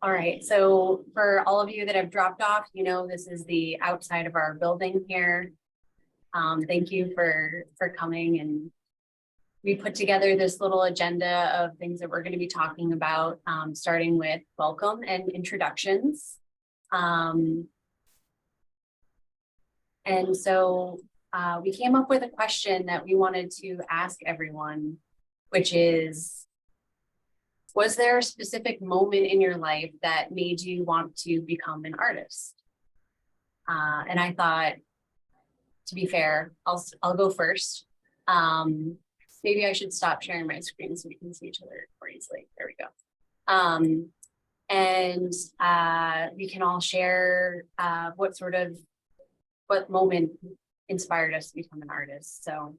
All right, so for all of you that have dropped off, this is the outside of our building here. Thank you for coming, and we put together this little agenda of things that we're going to be talking about, starting with welcome and introductions. And so we came up with a question that we wanted to ask everyone, which is, was there a specific moment in your life that made you want to become an artist? And I thought, to be fair, I'll go first. Maybe I should stop sharing my screen so we can see each other more easily. There we go. And we can all share what moment inspired us to become an artist. So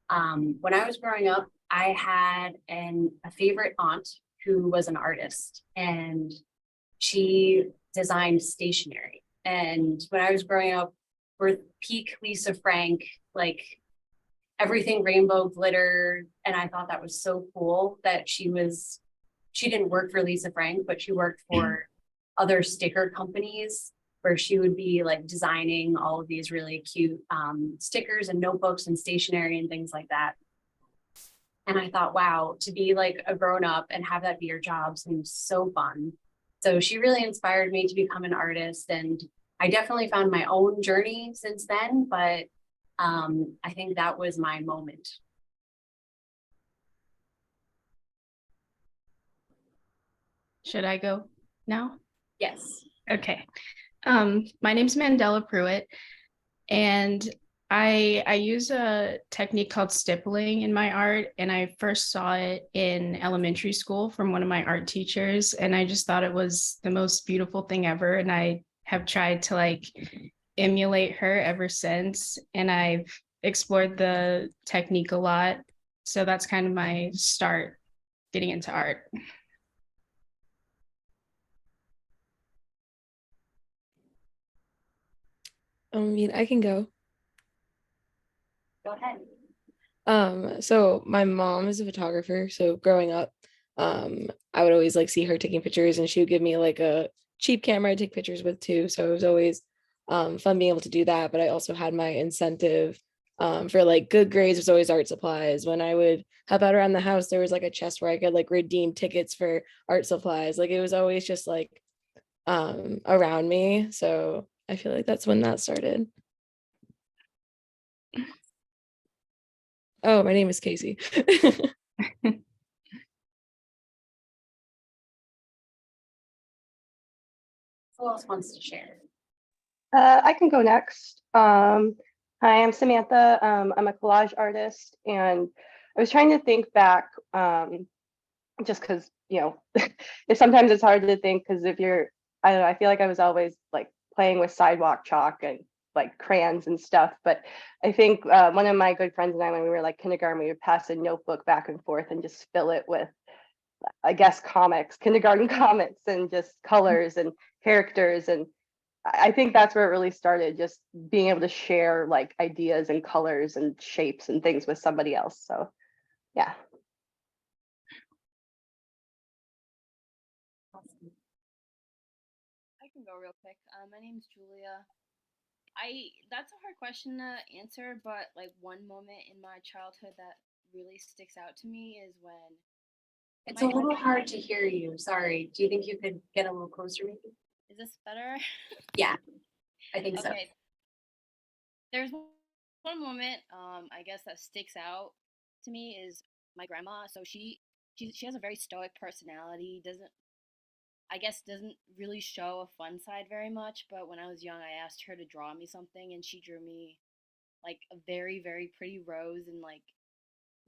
when I was growing up, I had a favorite aunt who was an artist, and she designed stationery. And when I was growing up, we're peak Lisa Frank, like everything rainbow glitter. And I thought that was so cool that she didn't work for Lisa Frank, but she worked for other sticker companies where she would be like designing all of these really cute stickers and notebooks and stationery and things like that. And I thought, wow, to be like a grown up and have that be your job seems so fun. So she really inspired me to become an artist. And I definitely found my own journey since then, but I think that was my moment. Should I go now? Yes. Okay. My name's Mandela Pruitt, and I use a technique called stippling in my art, and I first saw it in elementary school from one of my art teachers, and I just thought it was the most beautiful thing ever, and I have tried to like emulate her ever since, and I've explored the technique a lot. So that's kind of my start getting into art. I can go. Go ahead. So my mom is a photographer, so growing up, I would always like see her taking pictures, and she would give me like a cheap camera to take pictures with too. So it was always fun being able to do that. But I also had my incentive for like good grades was always art supplies. When I would help out around the house, there was like a chest where I could like redeem tickets for art supplies. Like it was always just like around me. So I feel like that's when that started. Oh, my name is Casey. Who else wants to share? I can go next. Hi, I'm Samantha. I'm a collage artist, and I was trying to think back, just because sometimes it's hard to think because if you're, I don't know, I feel like I was always like playing with sidewalk chalk and like crayons and stuff. But I think one of my good friends and I, when we were like kindergarten, we would pass a notebook back and forth and just fill it with, I guess, kindergarten comics, and just colors and characters. And I think that's where it really started, just being able to share like ideas and colors and shapes and things with somebody else. So yeah. I can go real quick. My name's Julia. That's a hard question to answer, but like one moment in my childhood that really sticks out to me is when It's a little hard to hear you. Sorry. Do you think you could get a little closer maybe? Is this better? Yeah, I think so. Okay. There's one moment, I guess that sticks out to me is my grandma. So she has a very stoic personality. Doesn't really show a fun side very much. But when I was young, I asked her to draw me something, and she drew me like a very very pretty rose in like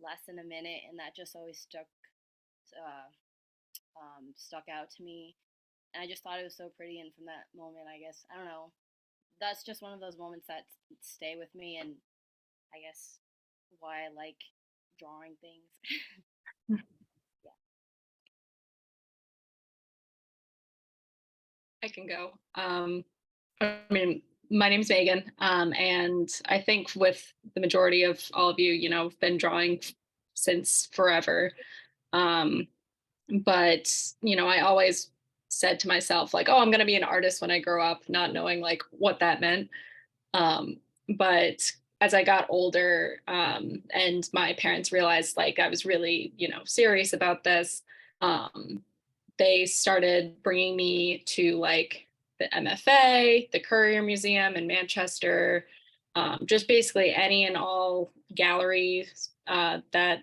less than a minute, and that just always uh, stuck out to me. And I just thought it was so pretty. And from that moment, I guess I don't know. That's just one of those moments that stay with me, and I guess why I like drawing things. Yeah. I can go. I mean, my name's Megan, and I think with the majority of all of you, I've been drawing since forever. But I always said to myself like, oh, I'm going to be an artist when I grow up, not knowing like what that meant. But as I got older, and my parents realized like I was really, serious about this, they started bringing me to like the MFA, the Courier Museum in Manchester, just basically any and all galleries that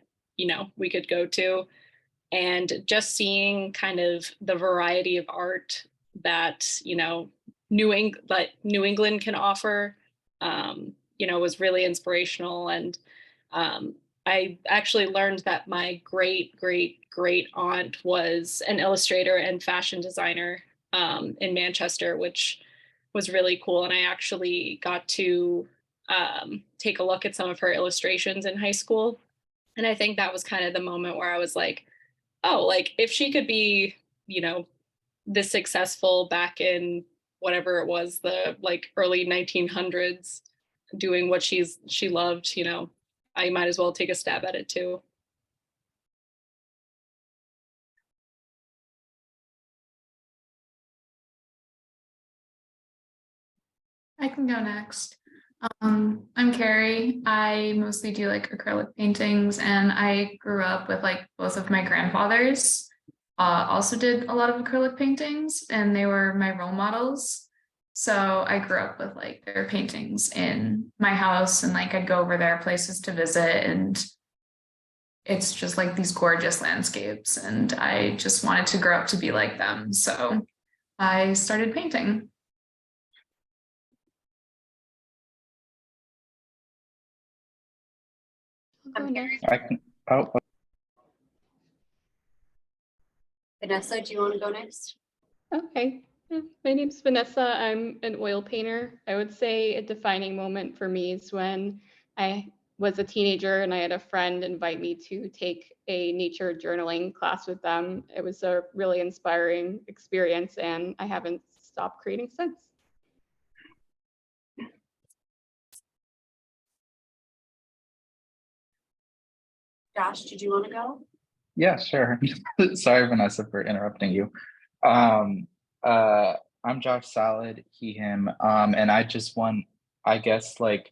we could go to, and just seeing kind of the variety of art that New England can offer, was really inspirational. And I actually learned that my great great great aunt was an illustrator and fashion designer in Manchester, which was really cool. And I actually got to take a look at some of her illustrations in high school. And I think that was kind of the moment where I was like, oh, like if she could be, this successful back in whatever it was, the like early 1900s, doing what she loved, I might as well take a stab at it too. I can go next. I'm Carrie. I mostly do like acrylic paintings, and I grew up with like both of my grandfathers. Also did a lot of acrylic paintings, and they were my role models. So I grew up with like their paintings in my house, and like I'd go over their places to visit, and it's just like these gorgeous landscapes, and I just wanted to grow up to be like them. So I started painting. I'll go next. I can, oh, Vanessa, do you want to go next? Okay. My name's Vanessa. I'm an oil painter. I would say a defining moment for me is when I was a teenager and I had a friend invite me to take a nature journaling class with them. It was a really inspiring experience, and I haven't stopped creating since. Josh, did you want to go? yeah, sure. Sorry, Vanessa, for interrupting you. Um, I'm Josh Salad, he, him, and I just want, I guess, like,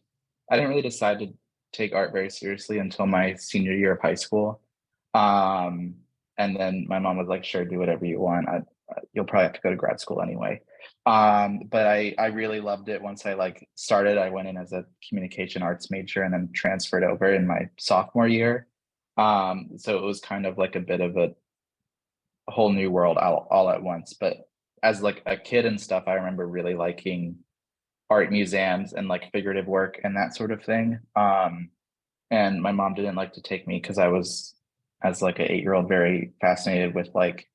I didn't really decide to take art very seriously until my senior year of high school. Um, and then my mom was like, sure, do whatever you want. You'll probably have to go to grad school anyway. But I really loved it once I like started. I went in as a communication arts major and then transferred over in my sophomore year. So it was kind of like a bit of a whole new world all at once. But as like a kid and stuff, I remember really liking art museums and like figurative work and that sort of thing. And my mom didn't like to take me because I was, as like an 8-year-old, very fascinated with like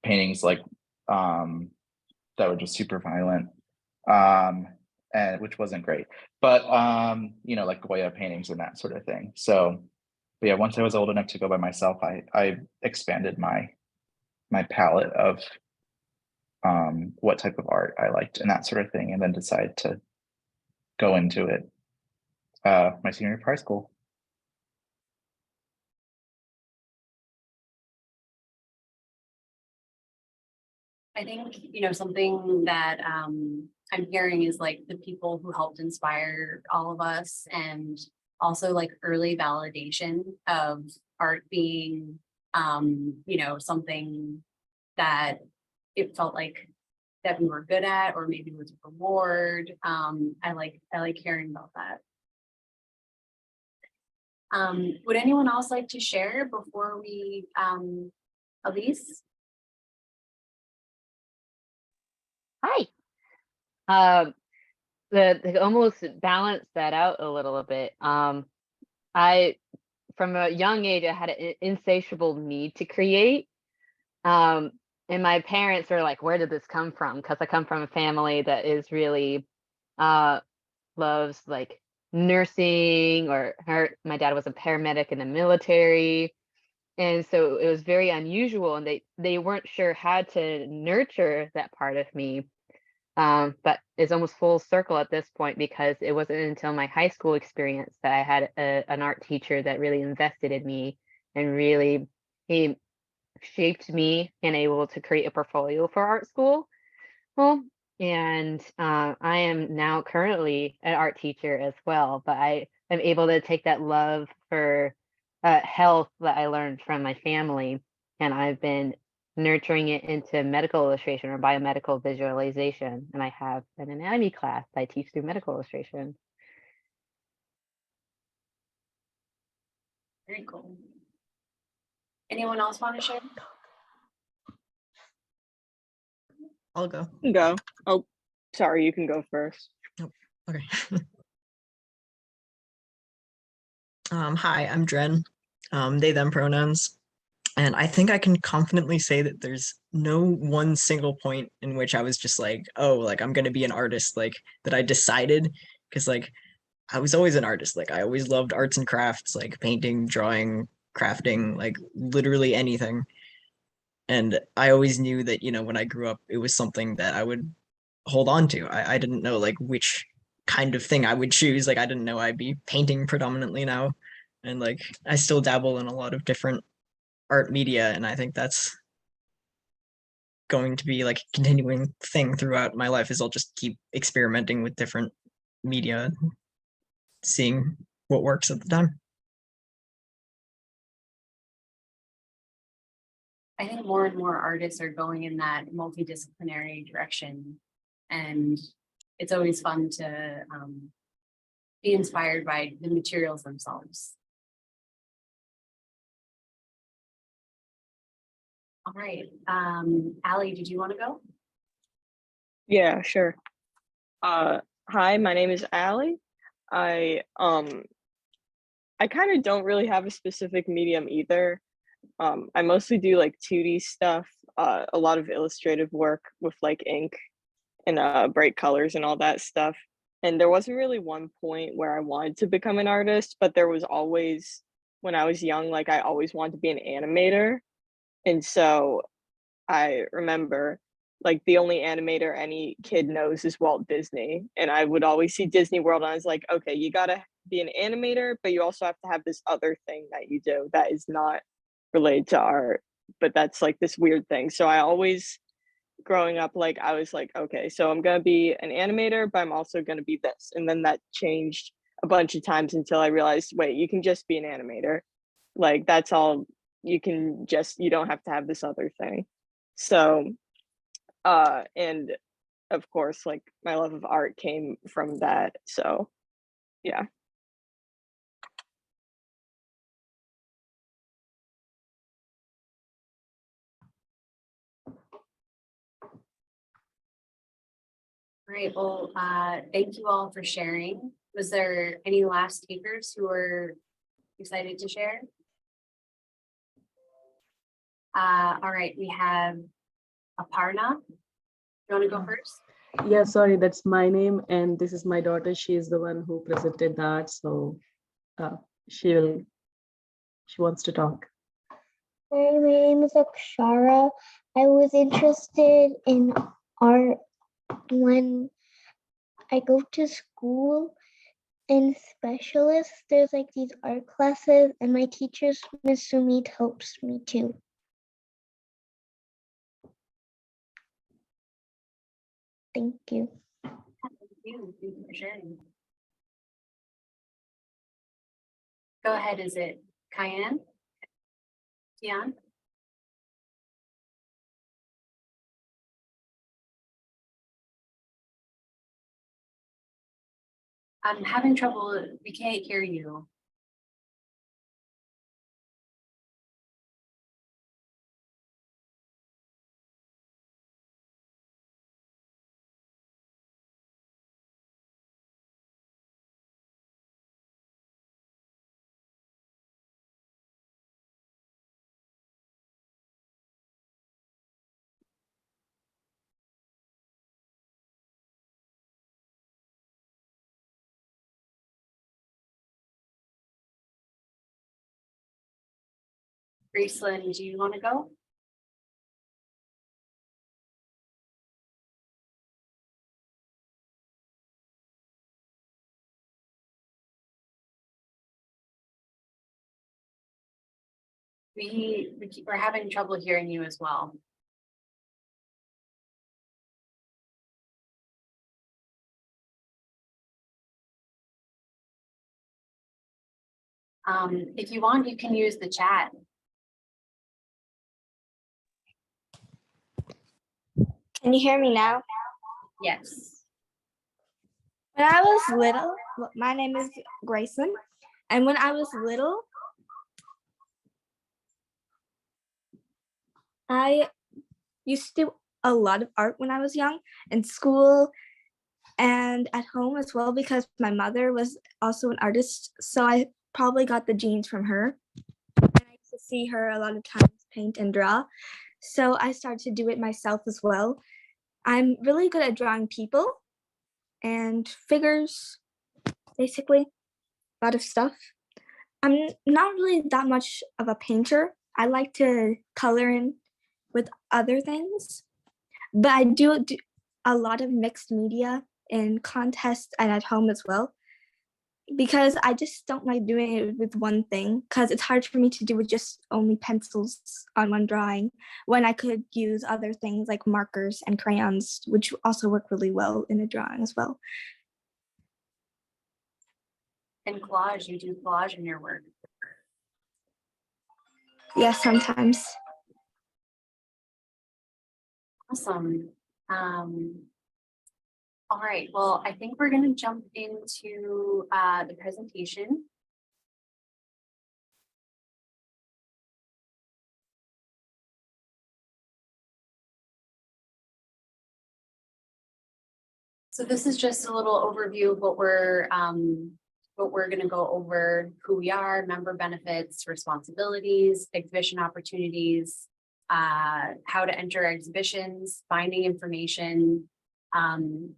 paintings like that were just super violent, and which wasn't great. But like Goya paintings and that sort of thing. So, but yeah, once I was old enough to go by myself, I expanded my palette of what type of art I liked and that sort of thing, and then decided to go into it my senior year of high school. I think, something that I'm hearing is like the people who helped inspire all of us, and also like early validation of art being, something that it felt like that we were good at, or maybe was a reward. I like hearing about that. Would anyone else like to share before we, Elise? Hi. To almost balance that out a little bit. I, from a young age, I had an insatiable need to create. And my parents were like, "Where did this come from?" Because I come from a family that is really loves like nursing, or my dad was a paramedic in the military. And so it was very unusual, and they weren't sure how to nurture that part of me. But it's almost full circle at this point, because it wasn't until my high school experience that I had an art teacher that really invested in me, and really he shaped me and able to create a portfolio for art school. Well, and I am now currently an art teacher as well, but I am able to take that love for health that I learned from my family, and I've been nurturing it into medical illustration or biomedical visualization. And I have an anatomy class that I teach through medical illustration. Very cool. Anyone else want to share? I'll go. Go. Oh, sorry, you can go first. Okay. Hi, I'm Dren. They, them pronouns. And I think I can confidently say that there's no one single point in which I was just like, oh, like I'm gonna be an artist, like that I decided, because like I was always an artist. Like I always loved arts and crafts, like painting, drawing, crafting, like literally anything. And I always knew that, when I grew up, it was something that I would hold on to. I didn't know like which kind of thing I would choose. Like I didn't know I'd be painting predominantly now. And like I still dabble in a lot of different art media, and I think that's going to be like a continuing thing throughout my life is I'll just keep experimenting with different media, seeing what works at the time. I think more and more artists are going in that multidisciplinary direction, and it's always fun to be inspired by the materials themselves. All right, Allie, did you want to go? Yeah, sure. Hi, my name is Allie. I kind of don't really have a specific medium either. I mostly do like 2D stuff, a lot of illustrative work with like ink and bright colors and all that stuff. And there wasn't really one point where I wanted to become an artist, but there was always, when I was young, like I always wanted to be an animator. And so I remember like the only animator any kid knows is Walt Disney. And I would always see Disney World and I was like, okay, you gotta be an animator, but you also have to have this other thing that you do that is not related to art, but that's like this weird thing. So I always, growing up, like I was like, okay, so I'm gonna be an animator, but I'm also gonna be this. And then that changed a bunch of times until I realized, wait, you can just be an animator. Like that's all you can just, you don't have to have this other thing. So and of course, like my love of art came from that. So yeah. Great. Well, thank you all for sharing. Was there any last takers who were excited to share? All right, we have Aparna. You want to go first? Yeah, sorry, that's my name, and this is my daughter. She is the one who presented that, so she wants to talk. Hi, my name is Akshara. I was interested in art when I go to school in specialists. There's like these art classes, and my teacher, Miss Sumit, helps me too. Thank you. Thank you. Thank you for sharing. Go ahead. Is it Cayenne? Tian? I'm having trouble. We can't hear you. Graceland, do you want to go? We're having trouble hearing you as well. If you want, you can use the chat. Can you hear me now? Yes. When I was little, my name is Grayson, and when I was little, I used to do a lot of art when I was young in school and at home as well, because my mother was also an artist. So I probably got the genes from her. And I used to see her a lot of times paint and draw. So I started to do it myself as well. I'm really good at drawing people and figures, basically, a lot of stuff. I'm not really that much of a painter. I like to color in with other things, but I do a lot of mixed media in contests and at home as well, because I just don't like doing it with one thing, because it's hard for me to do with just only pencils on one drawing when I could use other things like markers and crayons, which also work really well in a drawing as well. And collage, you do collage in your work. Yeah, sometimes. Awesome. All right, well, I think we're going to jump into the presentation. So this is just a little overview of what we're going to go over: who we are, member benefits, responsibilities, exhibition opportunities, how to enter exhibitions, finding information,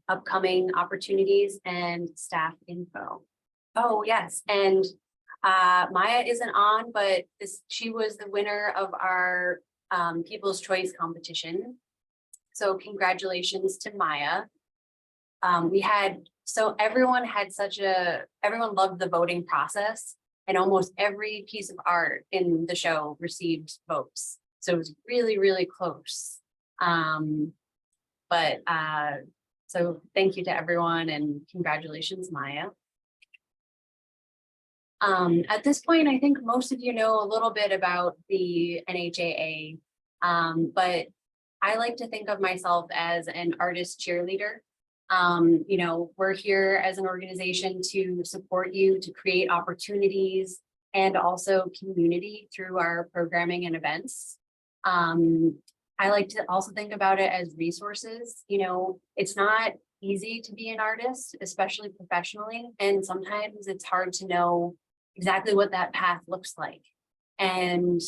upcoming opportunities, and staff info. Oh yes, and Maya isn't on, but she was the winner of our People's Choice competition. So congratulations to Maya. Everyone loved the voting process, and almost every piece of art in the show received votes. So it was really, really close. So thank you to everyone, and congratulations, Maya. At this point, I think most of you know a little bit about the NHAA, but I like to think of myself as an artist cheerleader. We're here as an organization to support you, to create opportunities and also community through our programming and events. I like to also think about it as resources. It's not easy to be an artist, especially professionally, and sometimes it's hard to know exactly what that path looks like. And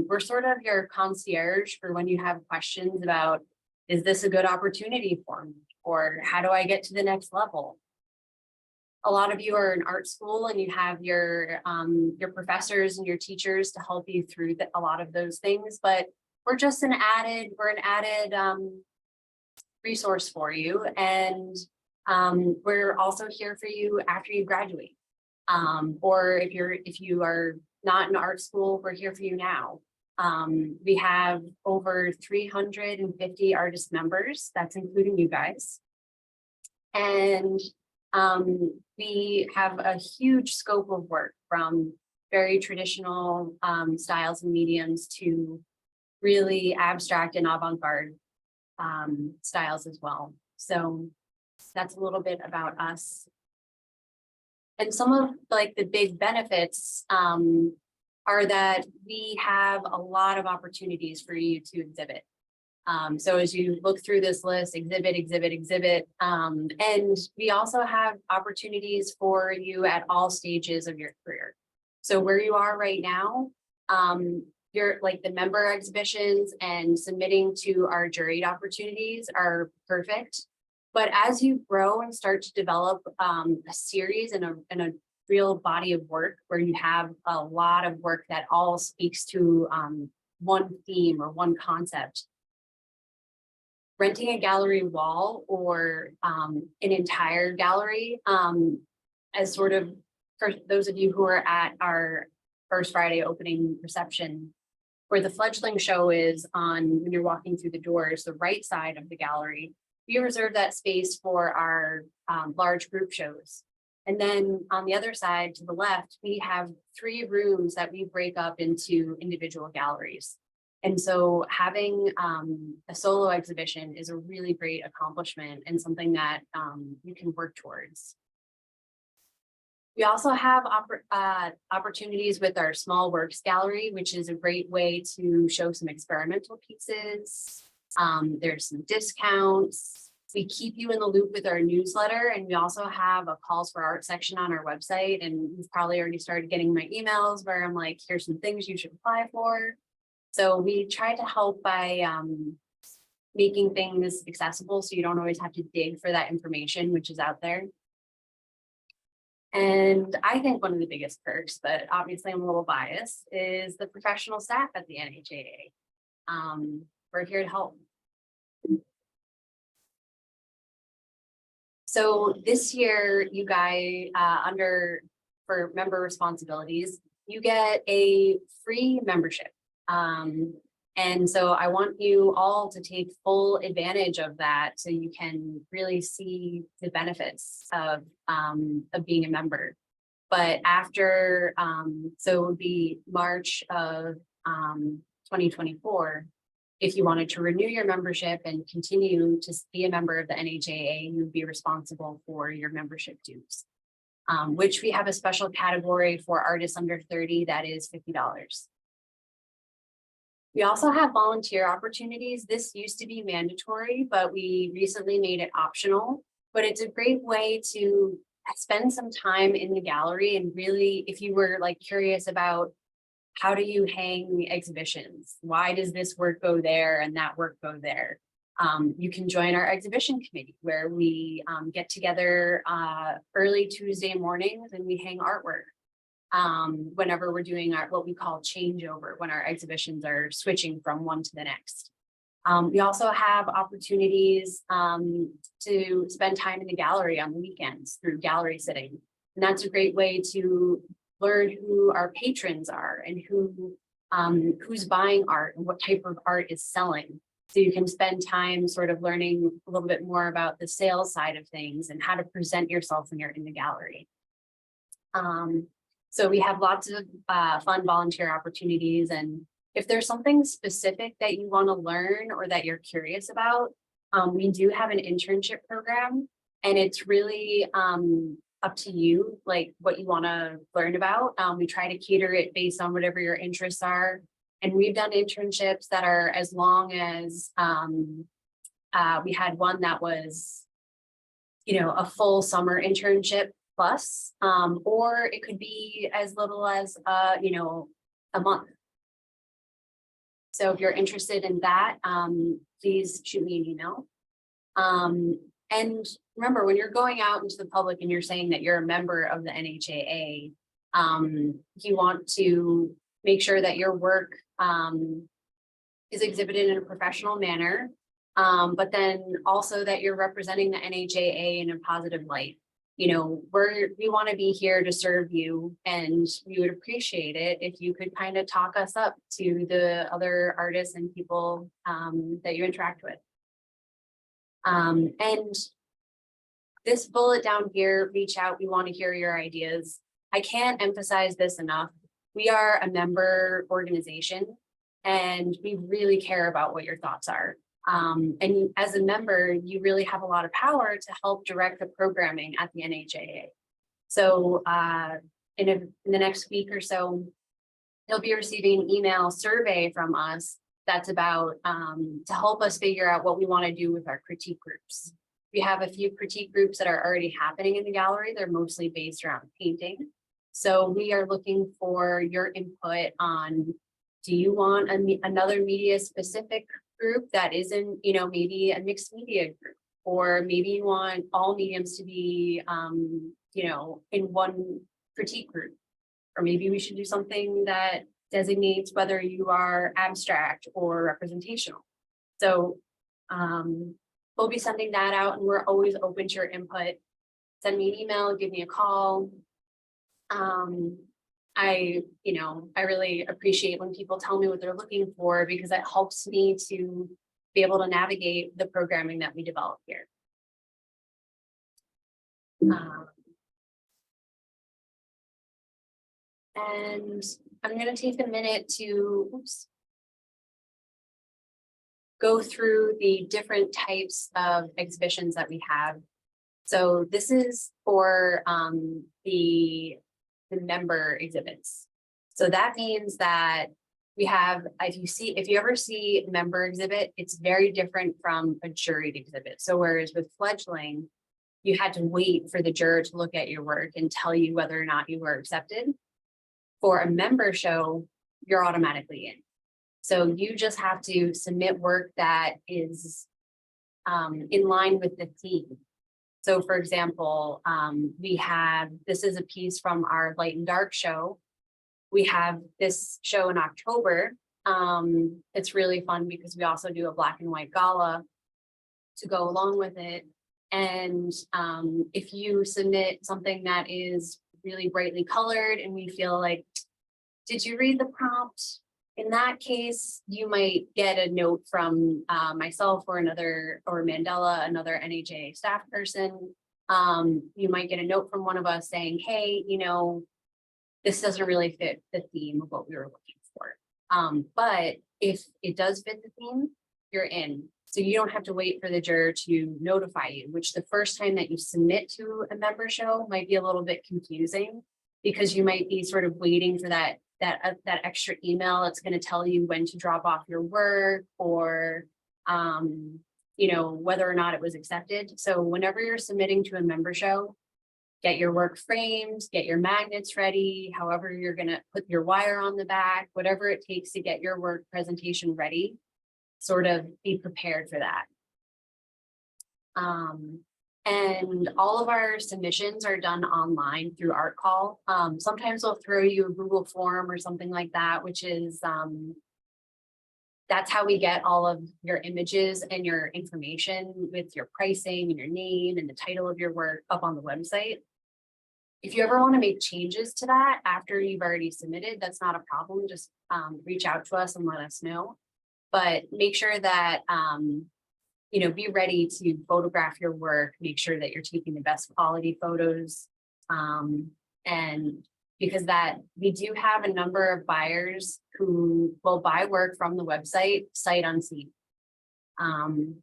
we're sort of your concierge for when you have questions about, is this a good opportunity for me? Or how do I get to the next level? A lot of you are in art school and you have your professors and your teachers to help you through a lot of those things, but we're just an added resource for you. And we're also here for you after you graduate. Or if you are not in art school, we're here for you now. We have over 350 artist members, that's including you guys. And we have a huge scope of work, from very traditional styles and mediums to really abstract and avant-garde styles as well. So that's a little bit about us. And some of the big benefits are that we have a lot of opportunities for you to exhibit. So as you look through this list, exhibit, and we also have opportunities for you at all stages of your career. So where you are right now, you're the member exhibitions and submitting to our juried opportunities are perfect. But as you grow and start to develop a series and a real body of work where you have a lot of work that all speaks to one theme or one concept, renting a gallery wall or an entire gallery, as sort of, for those of you who are at our First Friday opening reception, Where the Fledgling show is on, when you're walking through the doors, the right side of the gallery, we reserve that space for our large group shows. And then on the other side to the left, we have 3 rooms that we break up into individual galleries. And so having a solo exhibition is a really great accomplishment and something that you can work towards. We also have opportunities with our small works gallery, which is a great way to show some experimental pieces. There's some discounts. We keep you in the loop with our newsletter, and we also have a calls for art section on our website. And you've probably already started getting my emails where I'm like, here's some things you should apply for. So we try to help by making things accessible so you don't always have to dig for that information, which is out there. And I think one of the biggest perks, but obviously I'm a little biased, is the professional staff at the NHAA. We're here to help. So this year, you guys, for member responsibilities, you get a free membership. And so I want you all to take full advantage of that so you can really see the benefits of being a member. But after, so it would be March of 2024, if you wanted to renew your membership and continue to be a member of the NHAA, you'd be responsible for your membership dues, which we have a special category for artists under 30 that is $50. We also have volunteer opportunities. This used to be mandatory, but we recently made it optional. But it's a great way to spend some time in the gallery and really, if you were like curious about how do you hang exhibitions? Why does this work go there and that work go there? You can join our exhibition committee where we get together early Tuesday mornings and we hang artwork. Whenever we're doing what we call changeover, when our exhibitions are switching from one to the next. We also have opportunities to spend time in the gallery on the weekends through gallery sitting. And that's a great way to learn who our patrons are and who's buying art and what type of art is selling. So you can spend time sort of learning a little bit more about the sales side of things and how to present yourself when you're in the gallery. So we have lots of fun volunteer opportunities. And if there's something specific that you want to learn or that you're curious about, we do have an internship program, and it's really up to you, like what you want to learn about. We try to cater it based on whatever your interests are. And we've done internships that are as long as we had one that was, a full summer internship plus, or it could be as little as, a month. So if you're interested in that, please shoot me an email. And remember, when you're going out into the public and you're saying that you're a member of the NHAA, you want to make sure that your work is exhibited in a professional manner, but then also that you're representing the NHAA in a positive light. We want to be here to serve you, and we would appreciate it if you could kind of talk us up to the other artists and people that you interact with. And this bullet down here, reach out, we want to hear your ideas. I can't emphasize this enough. We are a member organization and we really care about what your thoughts are. And as a member, you really have a lot of power to help direct the programming at the NHAA. So in the next week or so, you'll be receiving an email survey from us that's about to help us figure out what we want to do with our critique groups. We have a few critique groups that are already happening in the gallery. They're mostly based around painting. So we are looking for your input on, do you want another media specific group that isn't, maybe a mixed media group, or maybe you want all mediums to be, in one critique group, or maybe we should do something that designates whether you are abstract or representational. So we'll be sending that out, and we're always open to your input. Send me an email, give me a call. I really appreciate when people tell me what they're looking for because it helps me to be able to navigate the programming that we develop here. And I'm going to take a minute to go through the different types of exhibitions that we have. So this is for the member exhibits. So that means that we have, if you ever see a member exhibit, it's very different from a juried exhibit. So whereas with Fledgling, you had to wait for the juror to look at your work and tell you whether or not you were accepted. For a member show, you're automatically in. So you just have to submit work that is in line with the theme. So for example, this is a piece from our Light and Dark show. We have this show in October. It's really fun because we also do a black and white gala to go along with it. And if you submit something that is really brightly colored and we feel like, did you read the prompt? In that case, you might get a note from myself or Mandela, another NHA staff person. You might get a note from one of us saying, hey, this doesn't really fit the theme of what we were looking for. But if it does fit the theme, you're in. So you don't have to wait for the juror to notify you, which the first time that you submit to a member show might be a little bit confusing because you might be sort of waiting for that extra email. It's going to tell you when to drop off your work or, whether or not it was accepted. So whenever you're submitting to a member show, get your work framed, get your magnets ready, however you're going to put your wire on the back, whatever it takes to get your work presentation ready, sort of be prepared for that. And all of our submissions are done online through Art Call. Sometimes they'll throw you a Google form or something like that, which is, that's how we get all of your images and your information with your pricing and your name and the title of your work up on the website. If you ever want to make changes to that after you've already submitted, that's not a problem. Just reach out to us and let us know. But make sure that be ready to photograph your work, make sure that you're taking the best quality photos. And because we do have a number of buyers who will buy work from the website sight unseen.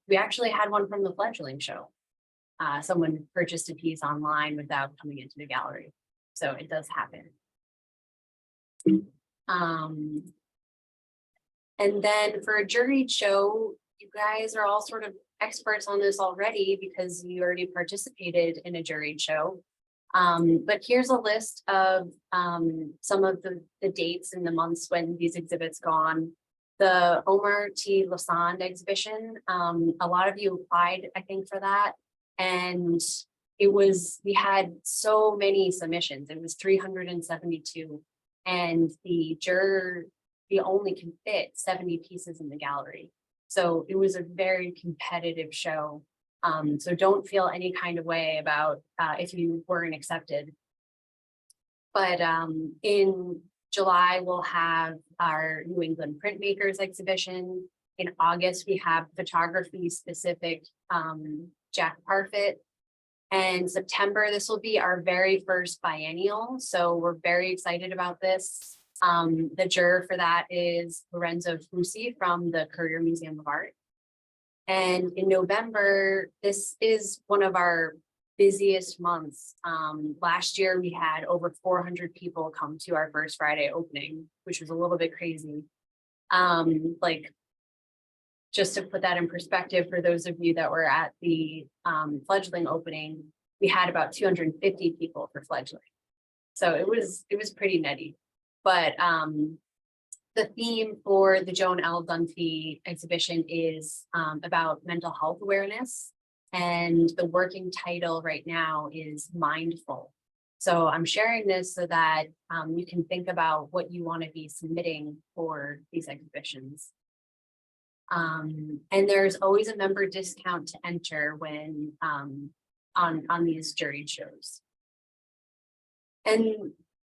We actually had one from the Fledgling show. Someone purchased a piece online without coming into the gallery. So it does happen. And then for a juried show, you guys are all sort of experts on this already because you already participated in a juried show. But here's a list of some of the dates and the months when these exhibits go on. The Omar T. Lassonde exhibition, a lot of you applied, I think, for that. And we had so many submissions. It was 372. And the juror, we only can fit 70 pieces in the gallery. So it was a very competitive show. So don't feel any kind of way about if you weren't accepted. But in July, we'll have our New England Printmakers exhibition. In August, we have photography specific Jack Parfit. And September, this will be our very first biennial. So we're very excited about this. The juror for that is Lorenzo Fusi from the Courier Museum of Art. And in November, this is one of our busiest months. Last year, we had over 400 people come to our first Friday opening, which was a little bit crazy. Just to put that in perspective, for those of you that were at the Fledgling opening, we had about 250 people for Fledgling. So it was pretty nutty. But the theme for the Joan L. Dunphy exhibition is about mental health awareness. And the working title right now is Mindful. So I'm sharing this so that you can think about what you want to be submitting for these exhibitions. And there's always a member discount to enter when on these juried shows. And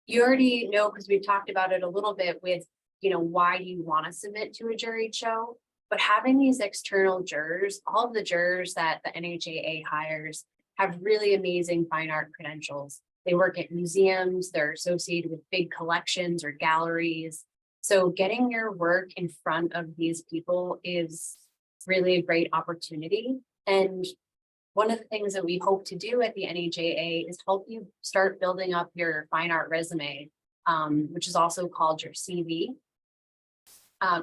you already know, because we've talked about it a little bit with, why you want to submit to a juried show, but having these external jurors, all of the jurors that the NHAA hires have really amazing fine art credentials. They work at museums, they're associated with big collections or galleries. So getting your work in front of these people is really a great opportunity. And one of the things that we hope to do at the NHAA is help you start building up your fine art resume, which is also called your CV,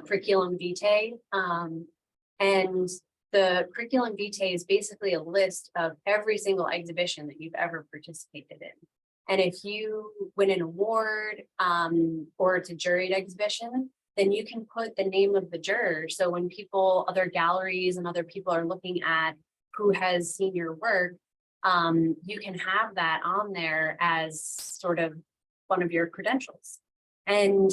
curriculum vitae. And the curriculum vitae is basically a list of every single exhibition that you've ever participated in. And if you win an award or it's a juried exhibition, then you can put the name of the juror. So when other galleries and other people are looking at who has seen your work, you can have that on there as sort of one of your credentials. And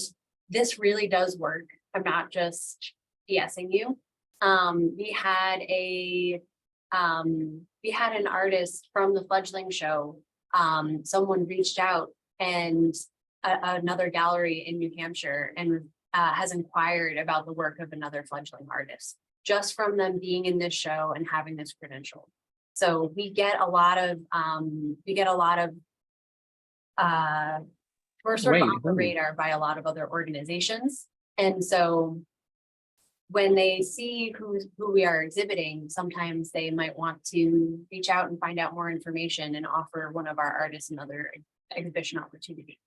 this really does work. I'm not just BSing you. We had an artist from the Fledgling show. Someone reached out, and another gallery in New Hampshire, and has inquired about the work of another Fledgling artist just from them being in this show and having this credential. So we get a lot of we're sort of on the radar by a lot of other organizations. And so when they see who we are exhibiting, sometimes they might want to reach out and find out more information and offer one of our artists another exhibition opportunity.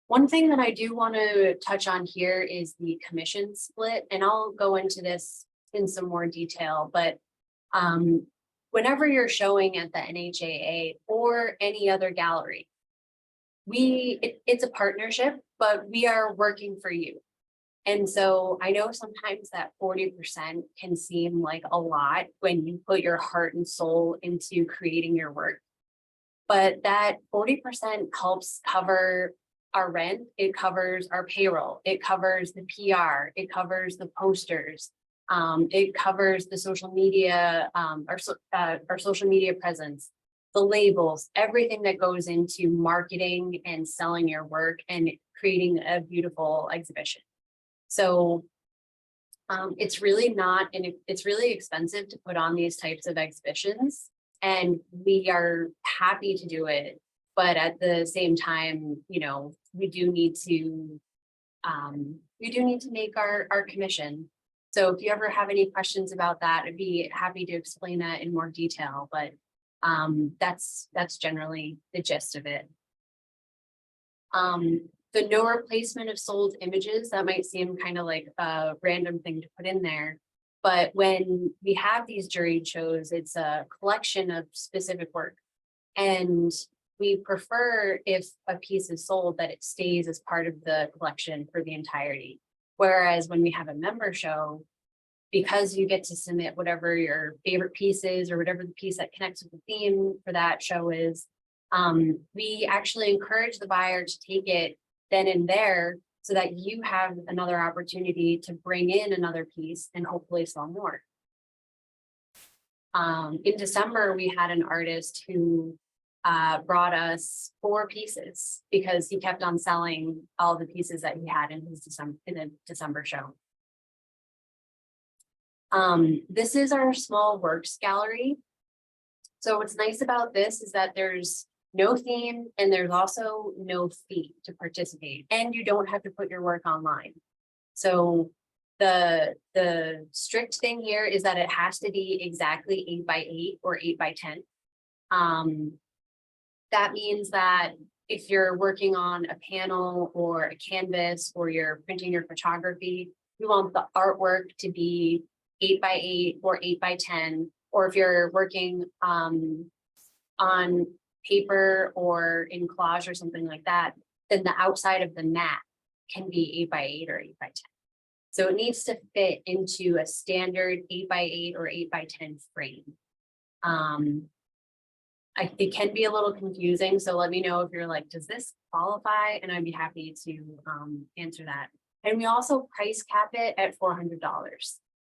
One thing that I do want to touch on here is the commission split, and I'll go into this in some more detail, but whenever you're showing at the NHAA or any other gallery, it's a partnership, but we are working for you. And so I know sometimes that 40% can seem like a lot when you put your heart and soul into creating your work, but that 40% helps cover our rent, it covers our payroll, it covers the PR, it covers the posters, it covers the social media, our social media presence, the labels, everything that goes into marketing and selling your work and creating a beautiful exhibition. So it's really it's really expensive to put on these types of exhibitions, and we are happy to do it. But at the same time, we do need to make our commission. So if you ever have any questions about that, I'd be happy to explain that in more detail. But that's generally the gist of it. The no replacement of sold images, that might seem kind of like a random thing to put in there. But when we have these juried shows, it's a collection of specific work. And we prefer, if a piece is sold, that it stays as part of the collection for the entirety. Whereas when we have a member show, because you get to submit whatever your favorite piece is or whatever the piece that connects with the theme for that show is, we actually encourage the buyer to take it then and there so that you have another opportunity to bring in another piece and hopefully sell more. In December, we had an artist who brought us 4 pieces because he kept on selling all the pieces that he had in the December show. This is our small works gallery. So what's nice about this is that there's no theme and there's also no fee to participate, and you don't have to put your work online. So the strict thing here is that it has to be exactly 8x8 or 8x10. That means that if you're working on a panel or a canvas or you're printing your photography, we want the artwork to be 8x8 or 8x10, or if you're working on paper or in collage or something like that, then the outside of the mat can be 8x8 or 8x10. So it needs to fit into a standard 8x8 or 8x10 frame. It can be a little confusing, so let me know if you're like, does this qualify? And I'd be happy to answer that. And we also price cap it at $400.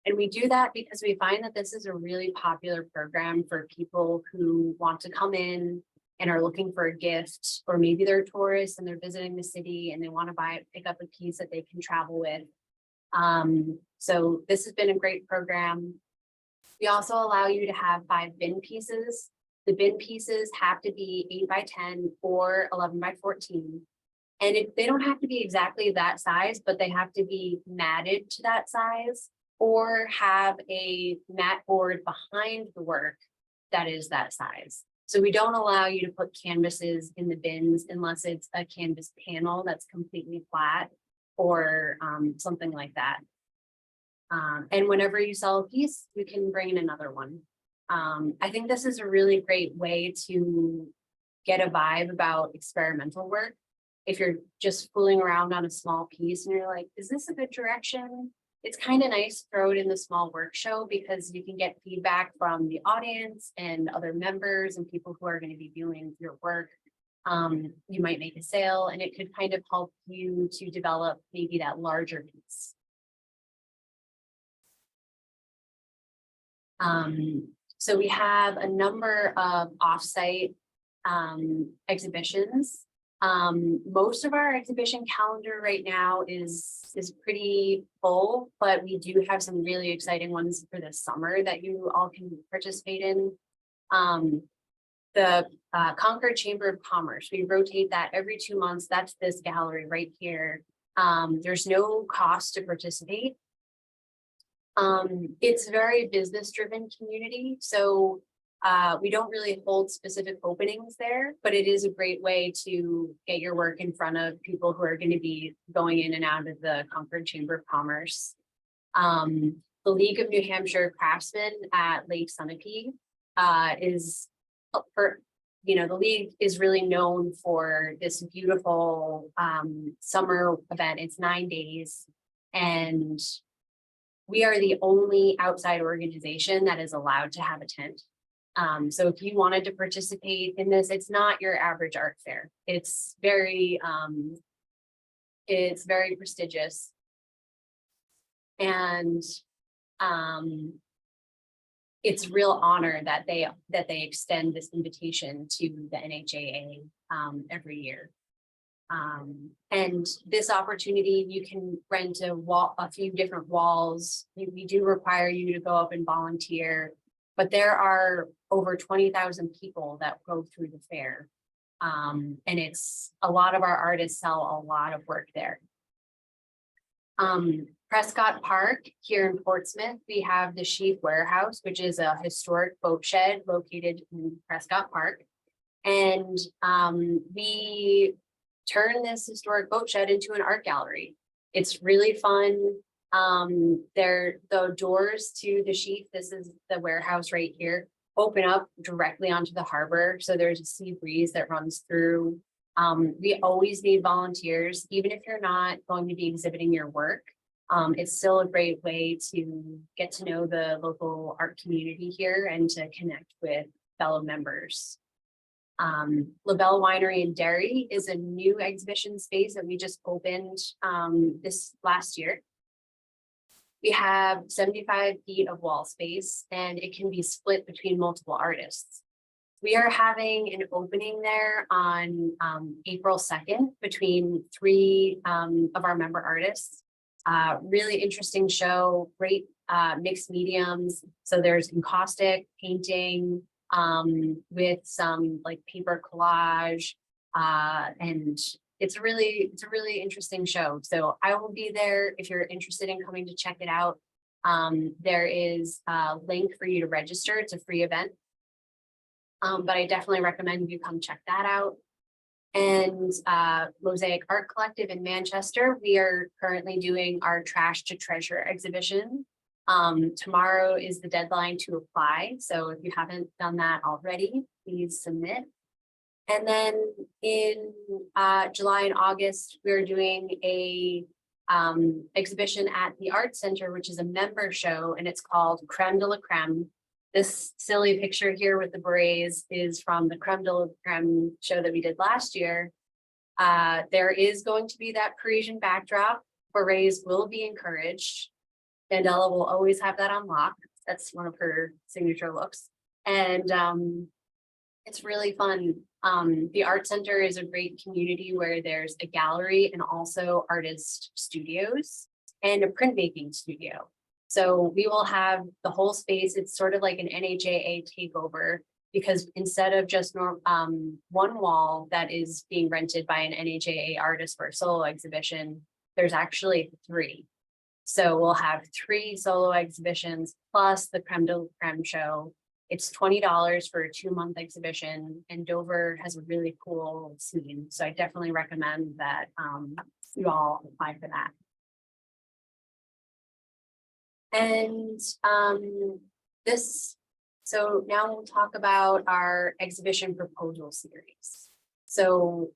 And we do that because we find that this is a really popular program for people who want to come in and are looking for a gift, or maybe they're tourists and they're visiting the city and they want to pick up a piece that they can travel with. So this has been a great program. We also allow you to have 5 bin pieces. The bin pieces have to be 8 by 10 or 11 by 14. And they don't have to be exactly that size, but they have to be matted to that size or have a mat board behind the work that is that size. So we don't allow you to put canvases in the bins unless it's a canvas panel that's completely flat or something like that. And whenever you sell a piece, you can bring in another one. I think this is a really great way to get a vibe about experimental work. If you're just fooling around on a small piece and you're like, is this a good direction? It's kind of nice to throw it in the small work show because you can get feedback from the audience and other members and people who are going to be viewing your work. You might make a sale and it could kind of help you to develop maybe that larger piece. So we have a number of offsite exhibitions. Most of our exhibition calendar right now is pretty full, but we do have some really exciting ones for this summer that you all can participate in. The Concord Chamber of Commerce, we rotate that every 2 months. That's this gallery right here. There's no cost to participate. It's a very business driven community. So we don't really hold specific openings there, but it is a great way to get your work in front of people who are going to be going in and out of the Concord Chamber of Commerce. The League of New Hampshire Craftsmen at Lake Sunapee is for, the league is really known for this beautiful summer event. It's 9 days, and we are the only outside organization that is allowed to have a tent. So if you wanted to participate in this, it's not your average art fair. It's very prestigious. And it's a real honor that they extend this invitation to the NHAA every year. And this opportunity, you can rent a few different walls. We do require you to go up and volunteer, but there are over 20,000 people that go through the fair. And it's a lot of our artists sell a lot of work there. Prescott Park here in Portsmouth, we have the Sheaf Warehouse, which is a historic boat shed located in Prescott Park. And we turn this historic boat shed into an art gallery. It's really fun. The doors to the Sheaf, this is the warehouse right here, open up directly onto the harbor. So there's a sea breeze that runs through. We always need volunteers, even if you're not going to be exhibiting your work. It's still a great way to get to know the local art community here and to connect with fellow members. LaBelle Winery and Dairy is a new exhibition space that we just opened this last year. We have 75 feet of wall space and it can be split between multiple artists. We are having an opening there on April 2nd between 3 of our member artists. Really interesting show, great mixed mediums. So there's encaustic painting with some like paper collage, and it's a really interesting show. So I will be there if you're interested in coming to check it out. There is a link for you to register. It's a free event. But I definitely recommend you come check that out. And Mosaic Art Collective in Manchester, we are currently doing our Trash to Treasure exhibition. Tomorrow is the deadline to apply. So if you haven't done that already, please submit. And then in July and August, we're doing a exhibition at the Art Center, which is a member show, and it's called Creme de la Creme. This silly picture here with the berets is from the Creme de la Creme show that we did last year. There is going to be that Parisian backdrop. Berets will be encouraged. Mandela will always have that on lock. That's one of her signature looks. And It's really fun. The Art Center is a great community where there's a gallery and also artist studios and a printmaking studio. So we will have the whole space. It's sort of like an NHAA takeover, because instead of just one wall that is being rented by an NHAA artist for a solo exhibition, there's actually 3. So we'll have 3 solo exhibitions plus the creme de la creme show. It's $20 for a 2-month exhibition, and Dover has a really cool scene. So I definitely recommend that you all apply for that. And so now we'll talk about our exhibition proposal series. So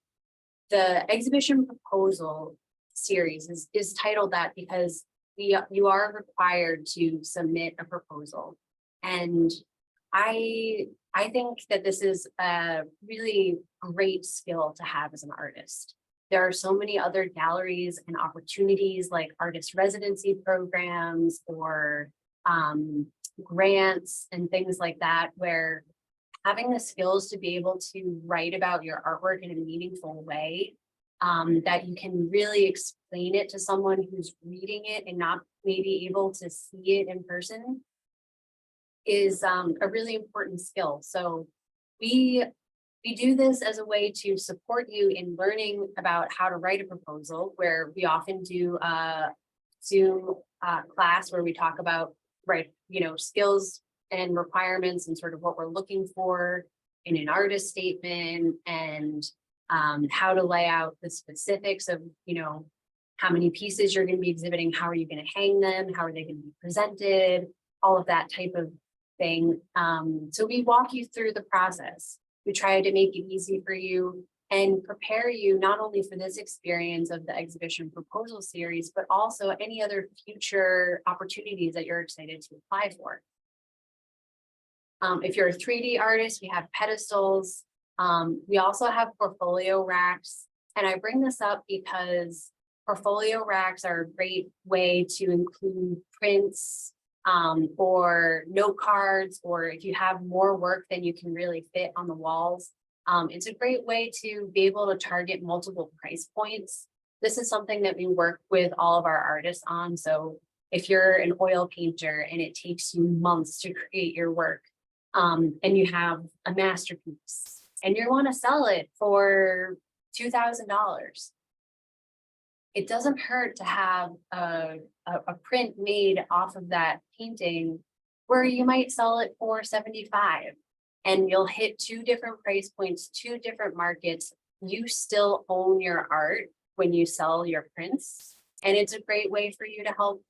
the exhibition proposal series is titled that because you are required to submit a proposal. And I think that this is a really great skill to have as an artist. There are so many other galleries and opportunities like artist residency programs or grants and things like that, where having the skills to be able to write about your artwork in a meaningful way, that you can really explain it to someone who's reading it and not maybe able to see it in person, is a really important skill. So we do this as a way to support you in learning about how to write a proposal, where we often do a Zoom class where we talk about skills and requirements and sort of what we're looking for in an artist statement, and how to lay out the specifics of, how many pieces you're going to be exhibiting, how are you going to hang them, how are they going to be presented, all of that type of thing. So we walk you through the process. We try to make it easy for you and prepare you not only for this experience of the exhibition proposal series, but also any other future opportunities that you're excited to apply for. If you're a 3D artist, we have pedestals. We also have portfolio racks. And I bring this up because portfolio racks are a great way to include prints, or note cards, or if you have more work than you can really fit on the walls. It's a great way to be able to target multiple price points. This is something that we work with all of our artists on. So if you're an oil painter and it takes you months to create your work, and you have a masterpiece and you want to sell it for $2,000, it doesn't hurt to have a print made off of that painting where you might sell it for $75, and you'll hit 2 different price points, 2 different markets. You still own your art when you sell your prints, and it's a great way for you to help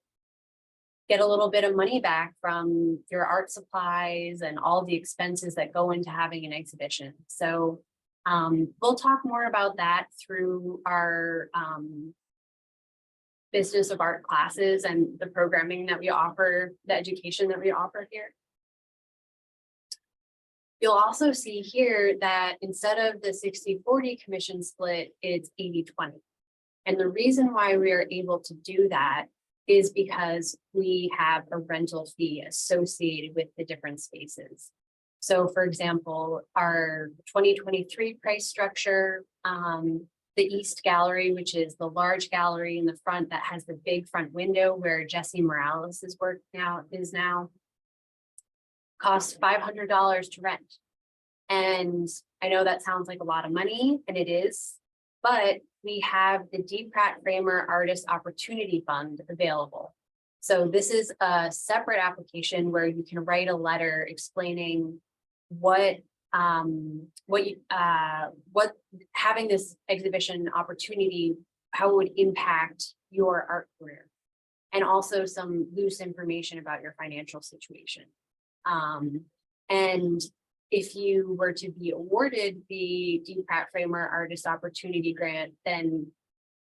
get a little bit of money back from your art supplies and all the expenses that go into having an exhibition. So we'll talk more about that through our business of art classes and the programming that we offer, the education that we offer here. You'll also see here that instead of the 60-40 commission split, it's 80-20. And the reason why we are able to do that is because we have a rental fee associated with the different spaces. So for example, our 2023 price structure, the East Gallery, which is the large gallery in the front that has the big front window where Jesse Morales' work is now, costs $500 to rent. And I know that sounds like a lot of money, and it is, but we have the D. Pratt Framer Artist Opportunity Fund available. So this is a separate application where you can write a letter explaining what having this exhibition opportunity, how it would impact your art career, and also some loose information about your financial situation. And if you were to be awarded the D. Pratt Framer Artist Opportunity Grant, then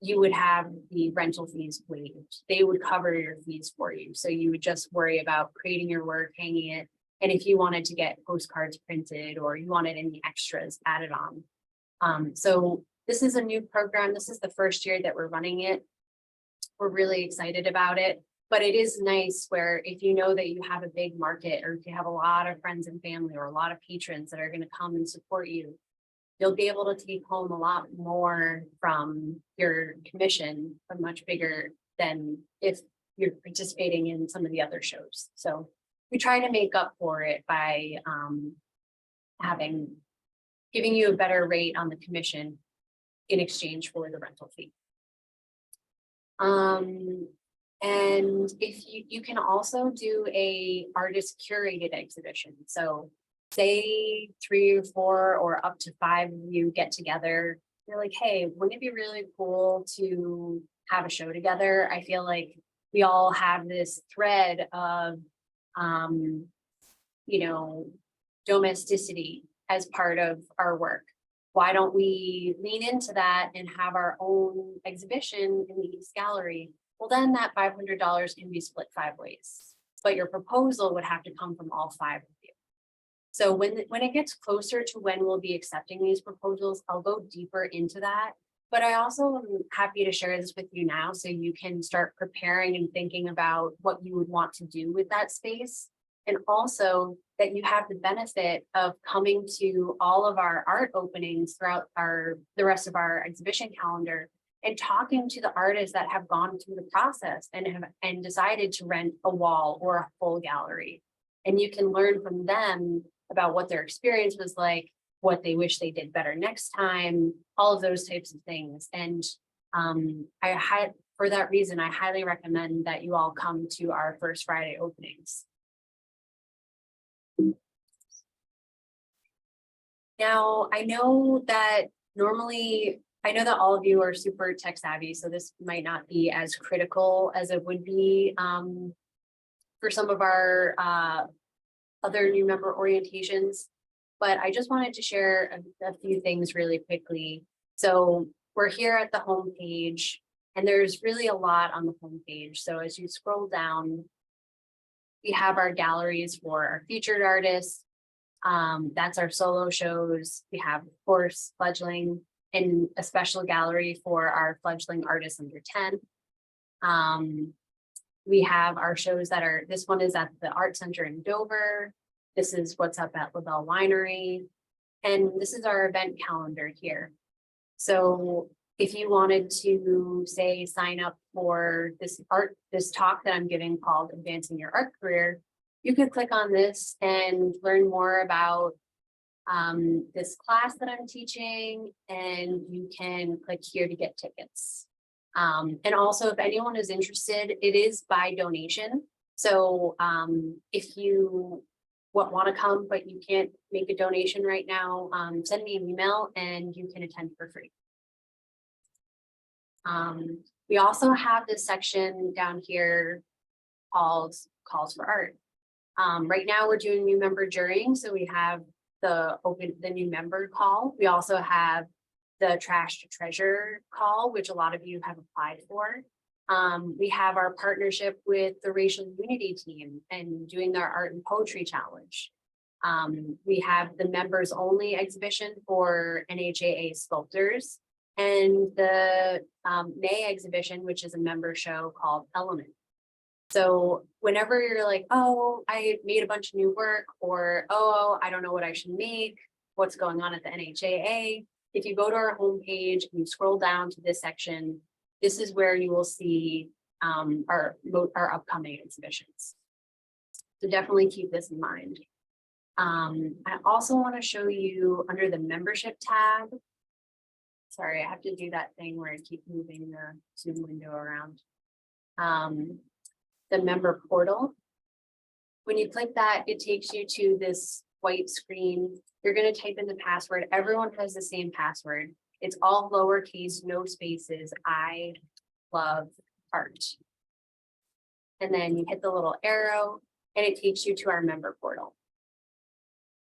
you would have the rental fees waived. They would cover your fees for you. So you would just worry about creating your work, hanging it, and if you wanted to get postcards printed or you wanted any extras added on. So this is a new program. This is the first year that we're running it. We're really excited about it. But it is nice where if you know that you have a big market, or if you have a lot of friends and family or a lot of patrons that are going to come and support you, you'll be able to take home a lot more from your commission, but much bigger than if you're participating in some of the other shows. So we try to make up for it by giving you a better rate on the commission in exchange for the rental fee. And if you can also do a artist curated exhibition. So say 3 or 4 or up to 5 of you get together. You're like, hey, wouldn't it be really cool to have a show together? I feel like we all have this thread of, domesticity as part of our work. Why don't we lean into that and have our own exhibition in the East Gallery? Well, then that $500 can be split 5 ways, but your proposal would have to come from all 5 of you. So when it gets closer to when we'll be accepting these proposals, I'll go deeper into that. But I also am happy to share this with you now so you can start preparing and thinking about what you would want to do with that space. And also that you have the benefit of coming to all of our art openings throughout the rest of our exhibition calendar and talking to the artists that have gone through the process and decided to rent a wall or a full gallery. And you can learn from them about what their experience was like, what they wish they did better next time, all of those types of things. And for that reason, I highly recommend that you all come to our first Friday openings. Now, I know that all of you are super tech savvy, so this might not be as critical as it would be for some of our other new member orientations. But I just wanted to share a few things really quickly. So we're here at the home page, and there's really a lot on the home page. So as you scroll down, we have our galleries for our featured artists. That's our solo shows. We have, of course, Fledgling, and a special gallery for our Fledgling artists under 10. We have our shows this one is at the Art Center in Dover. This is what's up at LaBelle Winery. And this is our event calendar here. So if you wanted to say sign up for this talk that I'm giving called Advancing Your Art Career, you could click on this and learn more about this class that I'm teaching, and you can click here to get tickets. And also, if anyone is interested, it is by donation. So if you want to come, but you can't make a donation right now, send me an email and you can attend for free. We also have this section down here called Calls for Art. Right now we're doing new member jurying, so we have the new member call. We also have the trash to treasure call, which a lot of you have applied for. We have our partnership with the Racial Unity team and doing their art and poetry challenge. We have the members only exhibition for NHAA sculptors, and the May exhibition, which is a member show called Element. So whenever you're like, oh, I made a bunch of new work, or, oh, I don't know what I should make, what's going on at the NHAA, if you go to our homepage and you scroll down to this section, this is where you will see our upcoming exhibitions. So definitely keep this in mind. I also want to show you under the membership tab. Sorry, I have to do that thing where I keep moving the Zoom window around. The member portal. When you click that, it takes you to this white screen. You're going to type in the password. Everyone has the same password. It's all lowercase, no spaces. I love art. And then you hit the little arrow and it takes you to our member portal.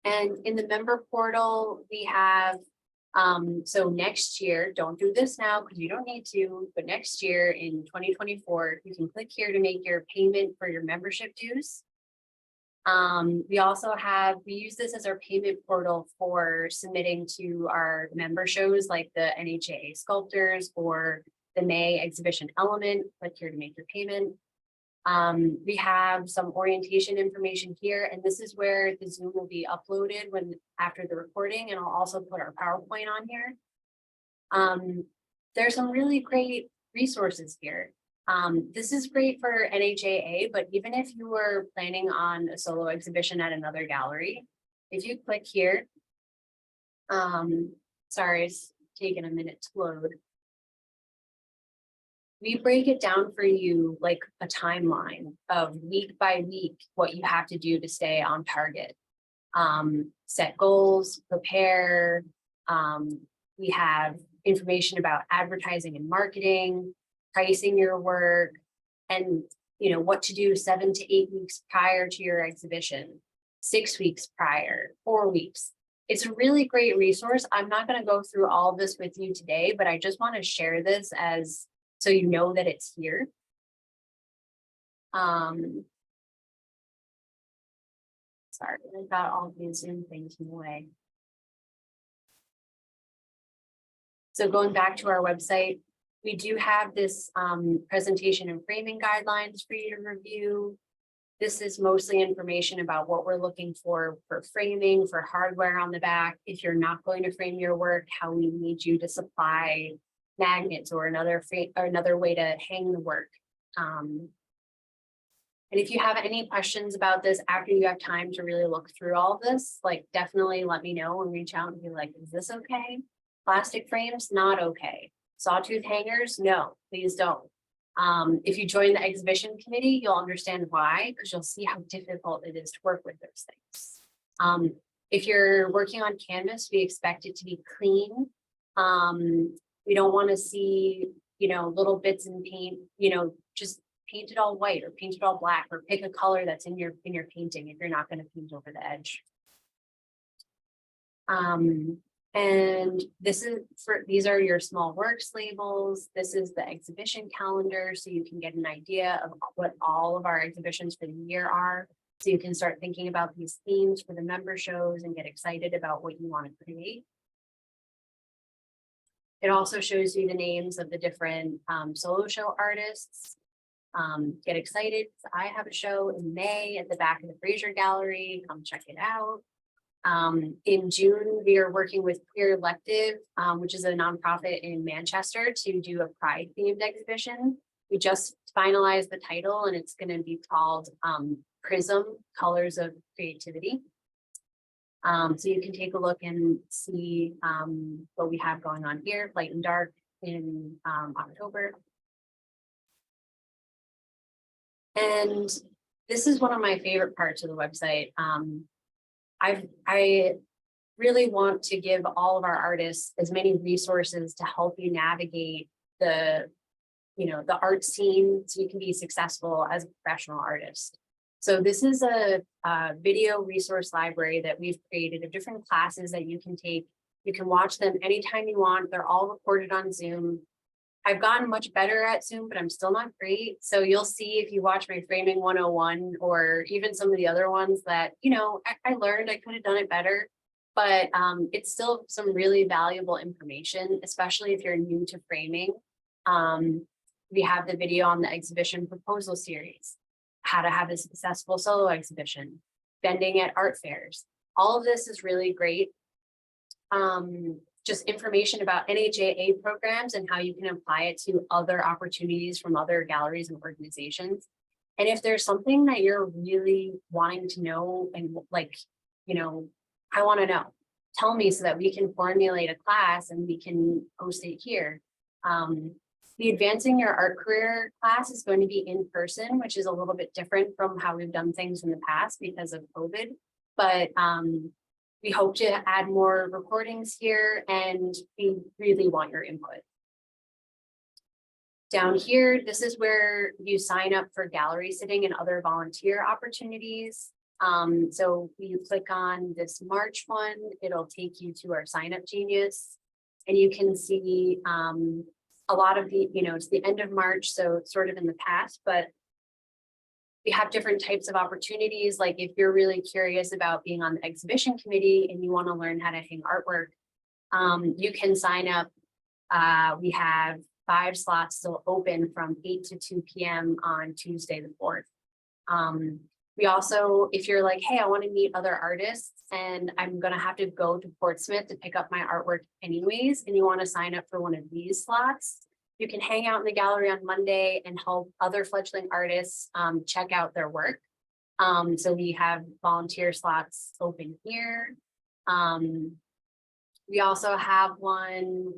And in the member portal, we have, so next year, don't do this now because you don't need to, but next year in 2024, you can click here to make your payment for your membership dues. We use this as our payment portal for submitting to our member shows like the NHAA Sculptors or the May exhibition Element. Click here to make your payment. We have some orientation information here, and this is where the Zoom will be uploaded after the recording, and I'll also put our PowerPoint on here. There's some really great resources here. This is great for NHAA, but even if you were planning on a solo exhibition at another gallery, if you click here, sorry, it's taking a minute to load. We break it down for you like a timeline of week by week, what you have to do to stay on target. Set goals, prepare. We have information about advertising and marketing, pricing your work, and what to do 7 to 8 weeks prior to your exhibition, 6 weeks prior, 4 weeks. It's a really great resource. I'm not going to go through all of this with you today, but I just want to share this as so you know that it's here. Sorry, I got all these Zoom things in the way. So going back to our website, we do have this presentation and framing guidelines for you to review. This is mostly information about what we're looking for framing, for hardware on the back. If you're not going to frame your work, how we need you to supply magnets or another way to hang the work. And if you have any questions about this after you have time to really look through all of this, like definitely let me know and reach out and be like, is this okay? Plastic frames, not okay. Sawtooth hangers, no, please don't. If you join the exhibition committee, you'll understand why, because you'll see how difficult it is to work with those things. If you're working on canvas, we expect it to be clean. We don't want to see, little bits in paint, just paint it all white or paint it all black, or pick a color that's in your painting if you're not going to paint over the edge. And these are your small works labels. This is the exhibition calendar, so you can get an idea of what all of our exhibitions for the year are. So you can start thinking about these themes for the member shows and get excited about what you want to create. It also shows you the names of the different solo show artists. Get excited. I have a show in May at the back of the Fraser Gallery. Come check it out. In June, we are working with Queer Elective, which is a nonprofit in Manchester, to do a Pride themed exhibition. We just finalized the title, and it's going to be called Prism, Colors of Creativity. So you can take a look and see what we have going on here, Light and Dark in October. And this is one of my favorite parts of the website. I really want to give all of our artists as many resources to help you navigate the art scene so you can be successful as a professional artist. So this is a video resource library that we've created of different classes that you can take. You can watch them anytime you want. They're all recorded on Zoom. I've gotten much better at Zoom, but I'm still not great. So you'll see if you watch my Framing 101 or even some of the other ones that, I learned I could have done it better, but it's still some really valuable information, especially if you're new to framing. We have the video on the exhibition proposal series, how to have a successful solo exhibition, bending at art fairs. All of this is really great. Just information about NHAA programs and how you can apply it to other opportunities from other galleries and organizations. And if there's something that you're really wanting to know and I want to know, tell me so that we can formulate a class and we can post it here. The Advancing Your Art Career class is going to be in person, which is a little bit different from how we've done things in the past because of COVID. But we hope to add more recordings here, and we really want your input. Down here, this is where you sign up for gallery sitting and other volunteer opportunities. So you click on this March one, it'll take you to our Sign Up Genius, and you can see a lot of the, it's the end of March, so it's sort of in the past, but we have different types of opportunities. Like if you're really curious about being on the exhibition committee and you want to learn how to hang artwork, you can sign up. We have 5 slots still open from 8 to 2 p.m. on Tuesday the 4th. We also, if you're like, hey, I want to meet other artists and I'm going to have to go to Portsmouth to pick up my artwork anyways, and you want to sign up for one of these slots, you can hang out in the gallery on Monday and help other fledgling artists check out their work. So we have volunteer slots open here. We also have one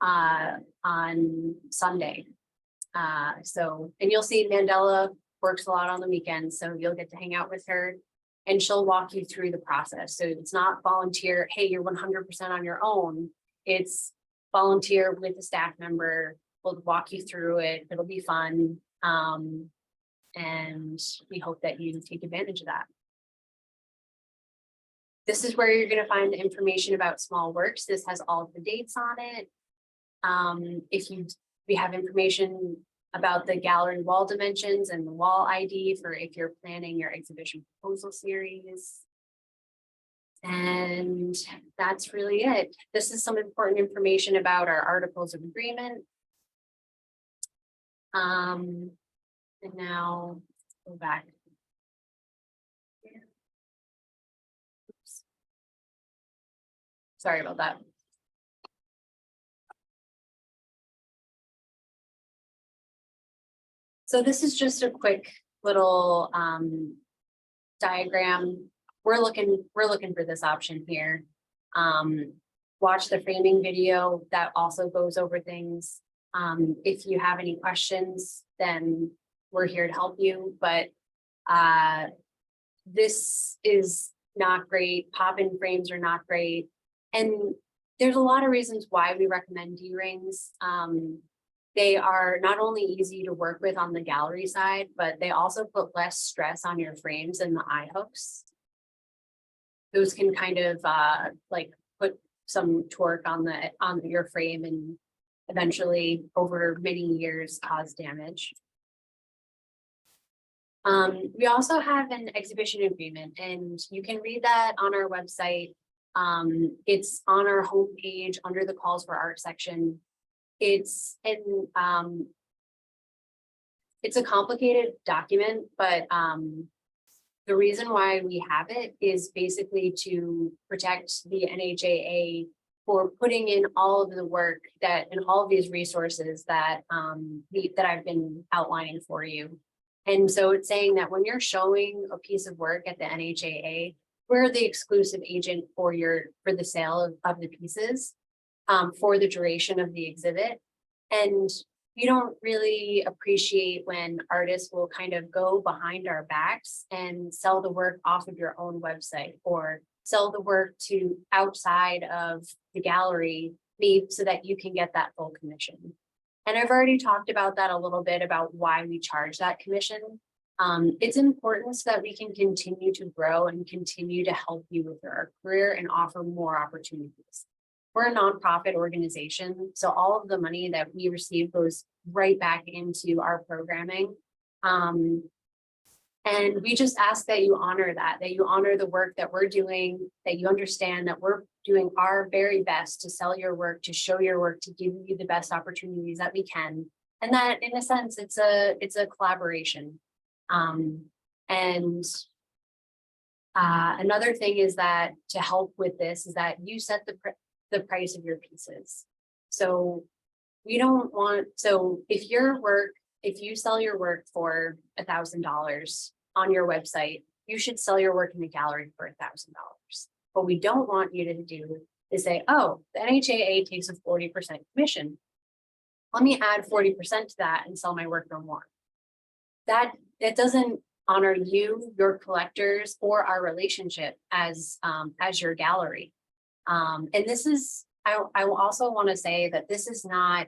on Sunday. And you'll see Mandela works a lot on the weekends, so you'll get to hang out with her and she'll walk you through the process. So it's not volunteer, hey, you're 100% on your own. It's volunteer with a staff member. We'll walk you through it. It'll be fun. And we hope that you take advantage of that. This is where you're going to find the information about small works. This has all of the dates on it. We have information about the gallery wall dimensions and the wall ID for if you're planning your exhibition proposal series. And that's really it. This is some important information about our articles of agreement. And now go back. Oops. Sorry about that. So this is just a quick little diagram. We're looking for this option here. Watch the framing video that also goes over things. If you have any questions, then we're here to help you. But this is not great. Pop-in frames are not great. And there's a lot of reasons why we recommend D-rings. They are not only easy to work with on the gallery side, but they also put less stress on your frames than the eye hooks. Those can kind of like put some torque on your frame and eventually over many years cause damage. We also have an exhibition agreement, and you can read that on our website. It's on our homepage under the calls for art section. It's a complicated document, but the reason why we have it is basically to protect the NHAA for putting in all of the work and all of these resources that I've been outlining for you. And so it's saying that when you're showing a piece of work at the NHAA, we're the exclusive agent for the sale of the pieces. For the duration of the exhibit. And we don't really appreciate when artists will kind of go behind our backs and sell the work off of your own website or sell the work to outside of the gallery, so that you can get that full commission. And I've already talked about that a little bit about why we charge that commission. It's important so that we can continue to grow and continue to help you with your career and offer more opportunities. We're a nonprofit organization, so all of the money that we receive goes right back into our programming. And we just ask that you honor that you honor the work that we're doing, that you understand that we're doing our very best to sell your work, to show your work, to give you the best opportunities that we can. And that in a sense, it's a collaboration. Another thing is that to help with this is that you set the price of your pieces. So we don't want, if you sell your work for $1,000 on your website, you should sell your work in the gallery for $1,000. What we don't want you to do is say, oh, the NHAA takes a 40% commission. Let me add 40% to that and sell my work for more. That doesn't honor you, your collectors, or our relationship as your gallery. And this is, I also want to say that this is not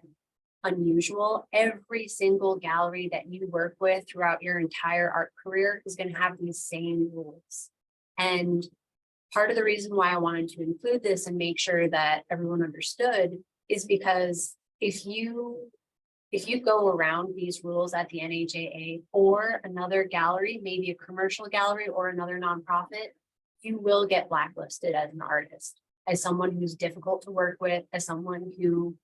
unusual. Every single gallery that you work with throughout your entire art career is going to have these same rules. And part of the reason why I wanted to include this and make sure that everyone understood is because if you go around these rules at the NHAA or another gallery, maybe a commercial gallery or another nonprofit, you will get blacklisted as an artist, as someone who's difficult to work with, as someone who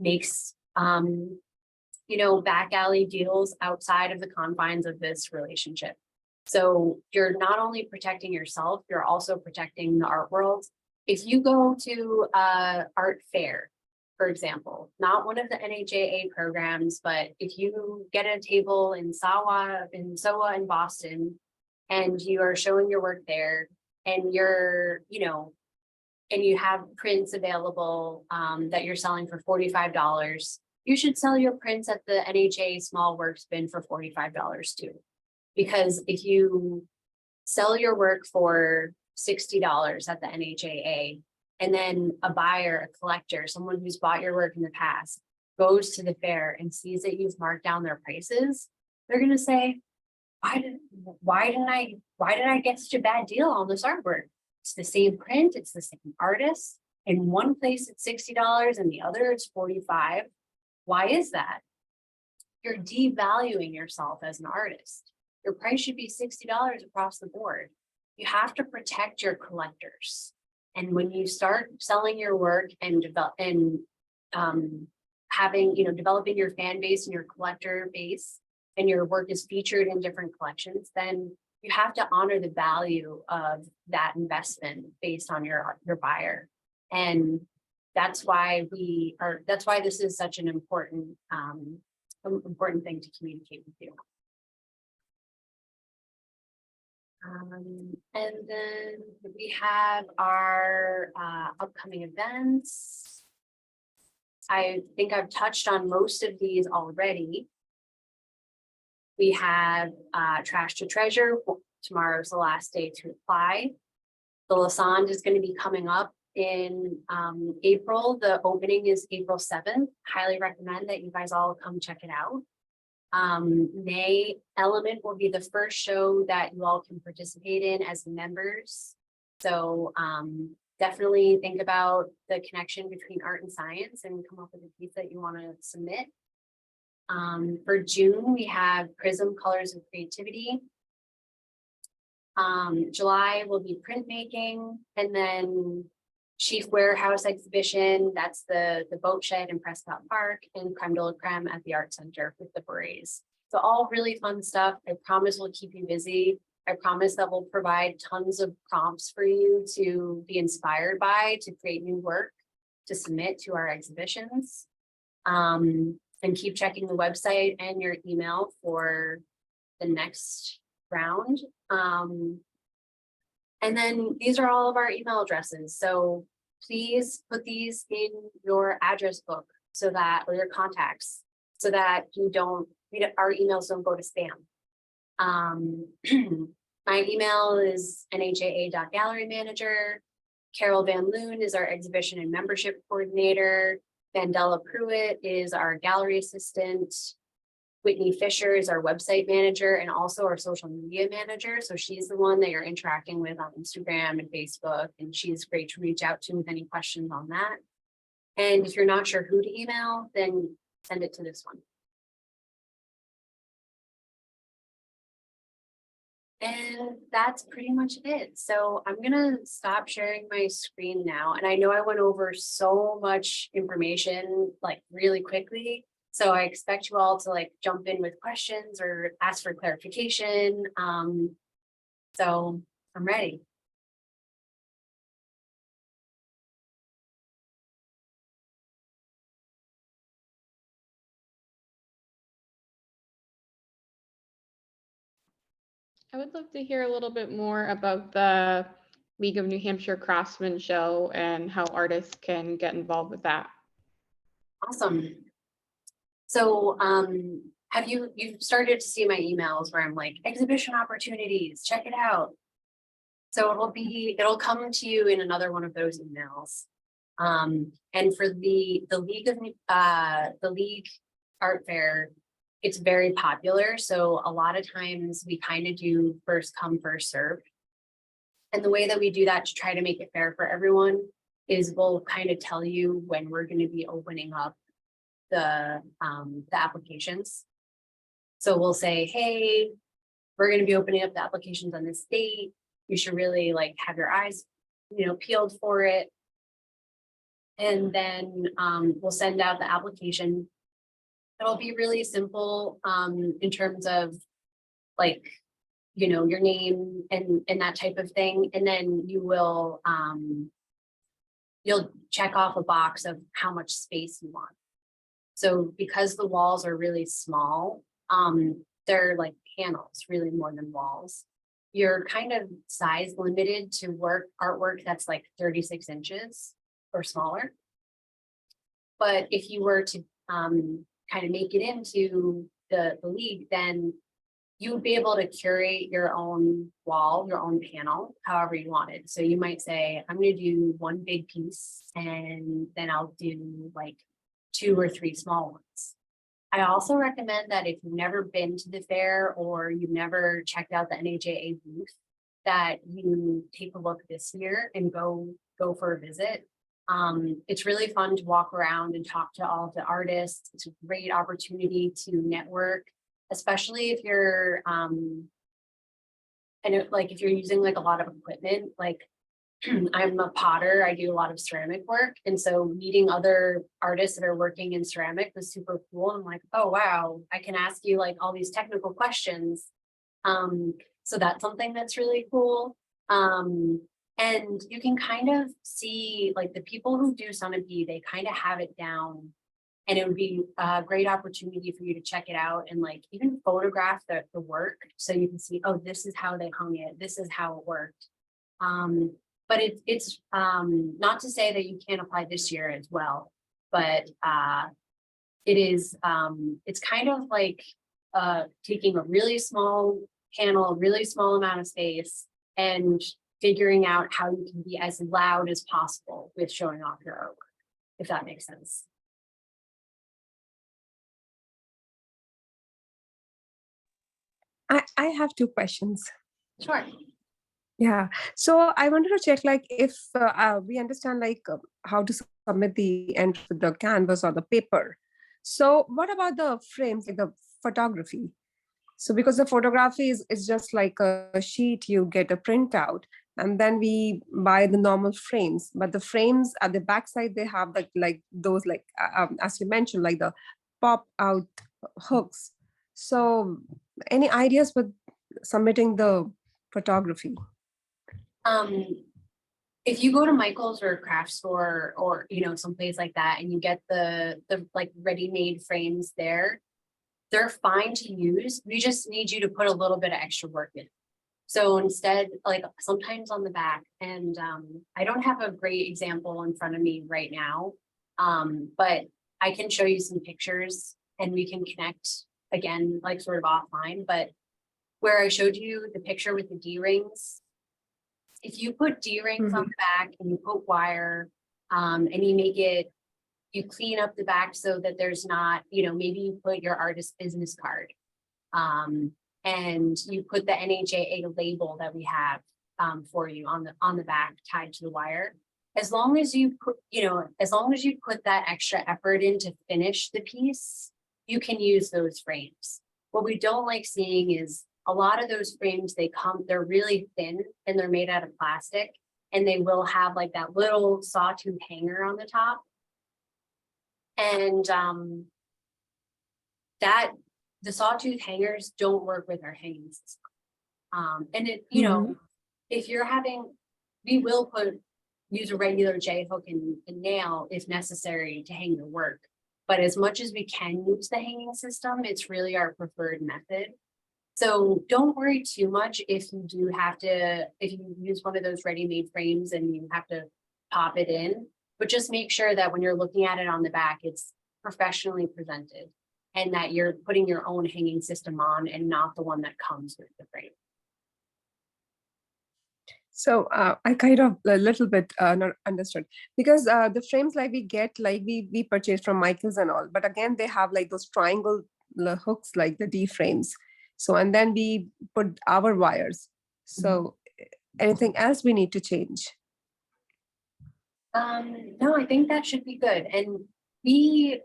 makes, back alley deals outside of the confines of this relationship. So you're not only protecting yourself, you're also protecting the art world. If you go to a art fair, for example, not one of the NHAA programs, but if you get a table in SOA in Boston, and you are showing your work there, and and you have prints available that you're selling for $45, you should sell your prints at the NHA small works bin for $45 too. Because if you sell your work for $60 at the NHAA, and then a buyer, a collector, someone who's bought your work in the past, goes to the fair and sees that you've marked down their prices, they're gonna say, why didn't I get such a bad deal on this artwork? It's the same print, it's the same artist. In one place it's $60 and the other it's $45. Why is that? You're devaluing yourself as an artist. Your price should be $60 across the board. You have to protect your collectors. And when you start selling your work and developing your fan base and your collector base, and your work is featured in different collections, then you have to honor the value of that investment based on your buyer. And that's why this is such an important thing to communicate with you. And then we have our upcoming events. I think I've touched on most of these already. We have Trash to Treasure. Tomorrow's the last day to apply. The Lassonde is going to be coming up in April. The opening is April 7th. Highly recommend that you guys all come check it out. May Element will be the first show that you all can participate in as members. So definitely think about the connection between art and science and come up with a piece that you want to submit. For June, we have Prism Colors of Creativity. July will be printmaking, and then Chief Warehouse exhibition. That's the boat shed in Prescott Park, and Creme de la Creme at the Art Center with the berets. So all really fun stuff. I promise we'll keep you busy. I promise that we'll provide tons of prompts for you to be inspired by, to create new work, to submit to our exhibitions. And keep checking the website and your email for the next round. And then these are all of our email addresses. So please put these in your address book or your contacts, so that our emails don't go to spam. My email is nhaa.gallerymanager. Carol Van Loon is our exhibition and membership coordinator. Mandela Pruitt is our gallery assistant. Whitney Fisher is our website manager and also our social media manager. So she's the one that you're interacting with on Instagram and Facebook, and she's great to reach out to with any questions on that. And if you're not sure who to email, then send it to this one. And that's pretty much it. So I'm gonna stop sharing my screen now. And I know I went over so much information like really quickly. So I expect you all to like jump in with questions or ask for clarification. So I'm ready. I would love to hear a little bit more about the League of New Hampshire Craftsmen show and how artists can get involved with that. Awesome. So you've started to see my emails where I'm like, exhibition opportunities, check it out. So it'll come to you in another one of those emails. And for the League Art Fair, it's very popular. So a lot of times we kind of do first come, first serve. And the way that we do that to try to make it fair for everyone is we'll kind of tell you when we're going to be opening up the applications. So we'll say, hey, we're going to be opening up the applications on this date. You should really like have your eyes, peeled for it. And then we'll send out the application. It'll be really simple in terms of like, you know, your name and that type of thing. And then you will you'll check off a box of how much space you want. So because the walls are really small, they're like panels, really more than walls. You're kind of size limited to artwork that's like 36 inches or smaller. But if you were to kind of make it into the league, then you would be able to curate your own wall, your own panel, however you wanted. So you might say, I'm going to do one big piece and then I'll do like 2 or 3 small ones. I also recommend that if you've never been to the fair or you've never checked out the NHAA booth, that you take a look this year and go for a visit. It's really fun to walk around and talk to all the artists. It's a great opportunity to network, especially if you're if you're using like a lot of equipment. Like I'm a potter, I do a lot of ceramic work, and so meeting other artists that are working in ceramic was super cool. I'm like, oh wow, I can ask you like all these technical questions. So that's something that's really cool. And you can kind of see like the people who do Summit B, they kind of have it down, and it would be a great opportunity for you to check it out and like even photograph the work so you can see, oh, this is how they hung it, this is how it worked. But it's not to say that you can't apply this year as well, but it's kind of like taking a really small panel, really small amount of space, and figuring out how you can be as loud as possible with showing off your artwork, if that makes sense. I have 2 questions. Sure. Yeah. So I wanted to check, like, if we understand, like, how to submit the entry with the canvas or the paper. So what about the frames, like the photography? So because the photography is just like a sheet, you get a printout, and then we buy the normal frames. But the frames at the backside, they have like those, like, as you mentioned, like the pop out hooks. So any ideas with submitting the photography? If you go to Michael's or a craft store or someplace like that and you get the like ready-made frames there, they're fine to use. We just need you to put a little bit of extra work in. So instead, like sometimes on the back, and I don't have a great example in front of me right now, but I can show you some pictures and we can connect again, like sort of offline. But where I showed you the picture with the D-rings, if you put D-rings on the back and you put wire and you clean up the back so that there's not, maybe you put your artist business card and you put the NHAA label that we have for you on the back tied to the wire. As long as you put that extra effort in to finish the piece, you can use those frames. What we don't like seeing is a lot of those frames, they're really thin and they're made out of plastic, and they will have like that little sawtooth hanger on the top. And the sawtooth hangers don't work with our hanging system. And if you're we will use a regular J hook and nail if necessary to hang your work. But as much as we can use the hanging system, it's really our preferred method. So don't worry too much if you use one of those ready-made frames and you have to pop it in, but just make sure that when you're looking at it on the back, it's professionally presented and that you're putting your own hanging system on and not the one that comes with the frame. So I kind of a little bit not understood, because the frames like we get, like we purchase from Michael's and all, but again, they have like those triangle hooks, like the D frames. So, and then we put our wires. So anything else we need to change? No, I think that should be good. And we,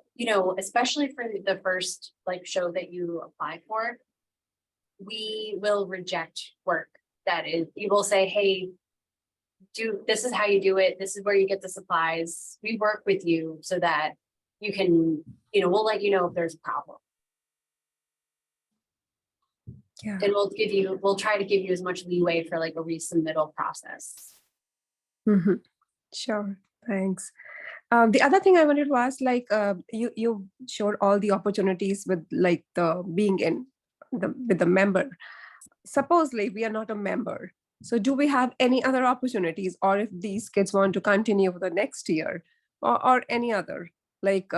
especially for the first show that you apply for, we will reject work that is, you will say, hey, this is how you do it. This is where you get the supplies. We work with you so that you can, we'll let you know if there's a problem. Yeah. And we'll try to give you as much leeway for like a resubmittal process. Mhm. Sure. Thanks. The other thing I wanted to ask, like, you showed all the opportunities with like the being in with the member. Supposedly we are not a member. So do we have any other opportunities, or if these kids want to continue for the next year, or any other, like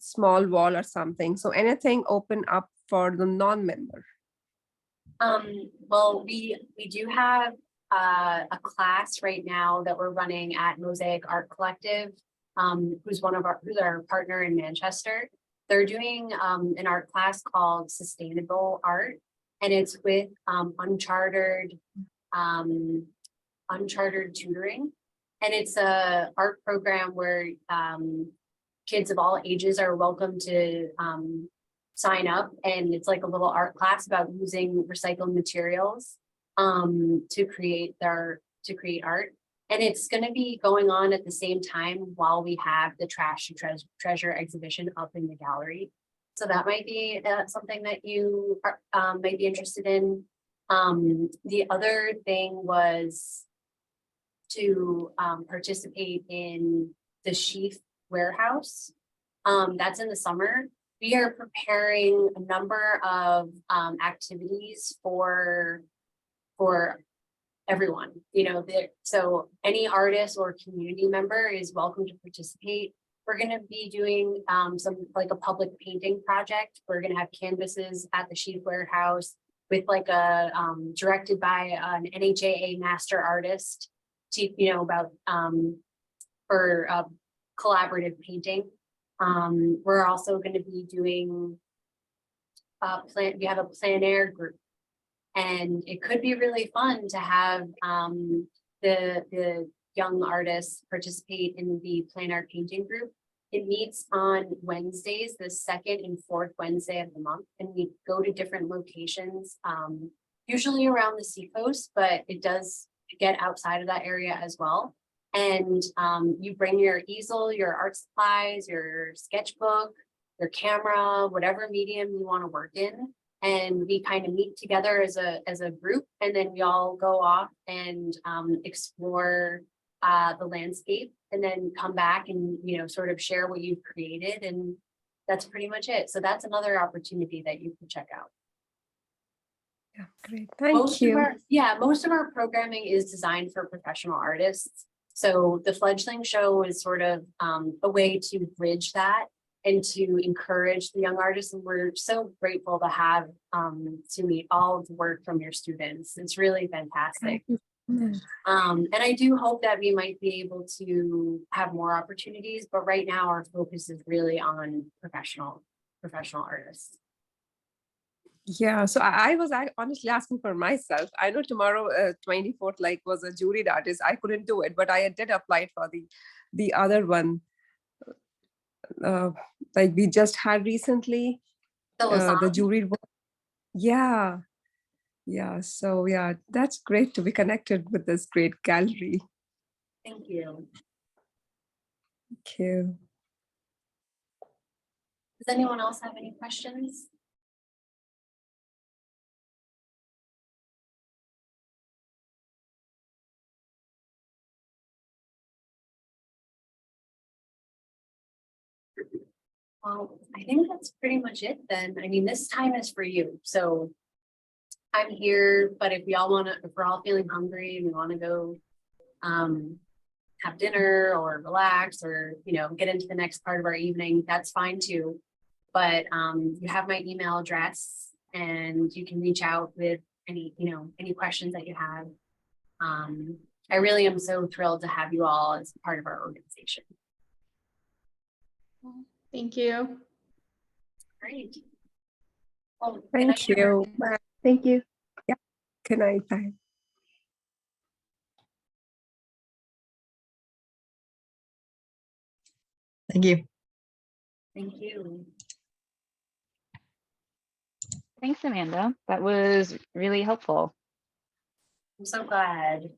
small wall or something? So anything open up for the non-member? Well, we do have a class right now that we're running at Mosaic Art Collective, who's our partner in Manchester. They're doing an art class called Sustainable Art, and it's with unchartered tutoring, and it's a art program where kids of all ages are welcome to sign up, and it's like a little art class about using recycled materials to create art. And it's going to be going on at the same time while we have the Trash to Treasure exhibition up in the gallery. So that might be something that you might be interested in. The other thing was to participate in the Sheaf Warehouse. That's in the summer. We are preparing a number of activities for everyone, so any artist or community member is welcome to participate. We're going to be doing like a public painting project. We're going to have canvases at the Sheaf Warehouse with like a directed by an NHAA master artist to, about for collaborative painting. We're also going to be doing we have a plein air group, and it could be really fun to have the young artists participate in the plein air painting group. It meets on Wednesdays, the second and fourth Wednesday of the month, and we go to different locations, usually around the seacoast, but it does get outside of that area as well. And you bring your easel, your art supplies, your sketchbook, your camera, whatever medium you want to work in. And we kind of meet together as a group, and then we all go off and explore the landscape, and then come back and sort of share what you've created, and that's pretty much it. So that's another opportunity that you can check out. Yeah, great. Thank you. Most of our programming is designed for professional artists. So the Fledgling show is sort of a way to bridge that and to encourage the young artists. And we're so grateful to have to meet all of the work from your students. It's really fantastic. And I do hope that we might be able to have more opportunities, but right now our focus is really on professional artists. Yeah, so I was honestly asking for myself. I know tomorrow, 24th, like was a juried artist. I couldn't do it, but I did apply for the other one. Like we just had recently, the juried one. Yeah. So yeah, that's great to be connected with this great gallery. Thank you. Thank you. Does anyone else have any questions? Well, I think that's pretty much it then. I mean, this time is for you. So I'm here, but if we're all feeling hungry and we want to go have dinner or relax or, get into the next part of our evening, that's fine too. But you have my email address, and you can reach out with any questions that you have. I really am so thrilled to have you all as part of our organization. Thank you. Great. Well, Thank you. Thank you. Yeah. Good night. Bye. Thank you. Thank you. Thanks, Amanda. That was really helpful. I'm so glad.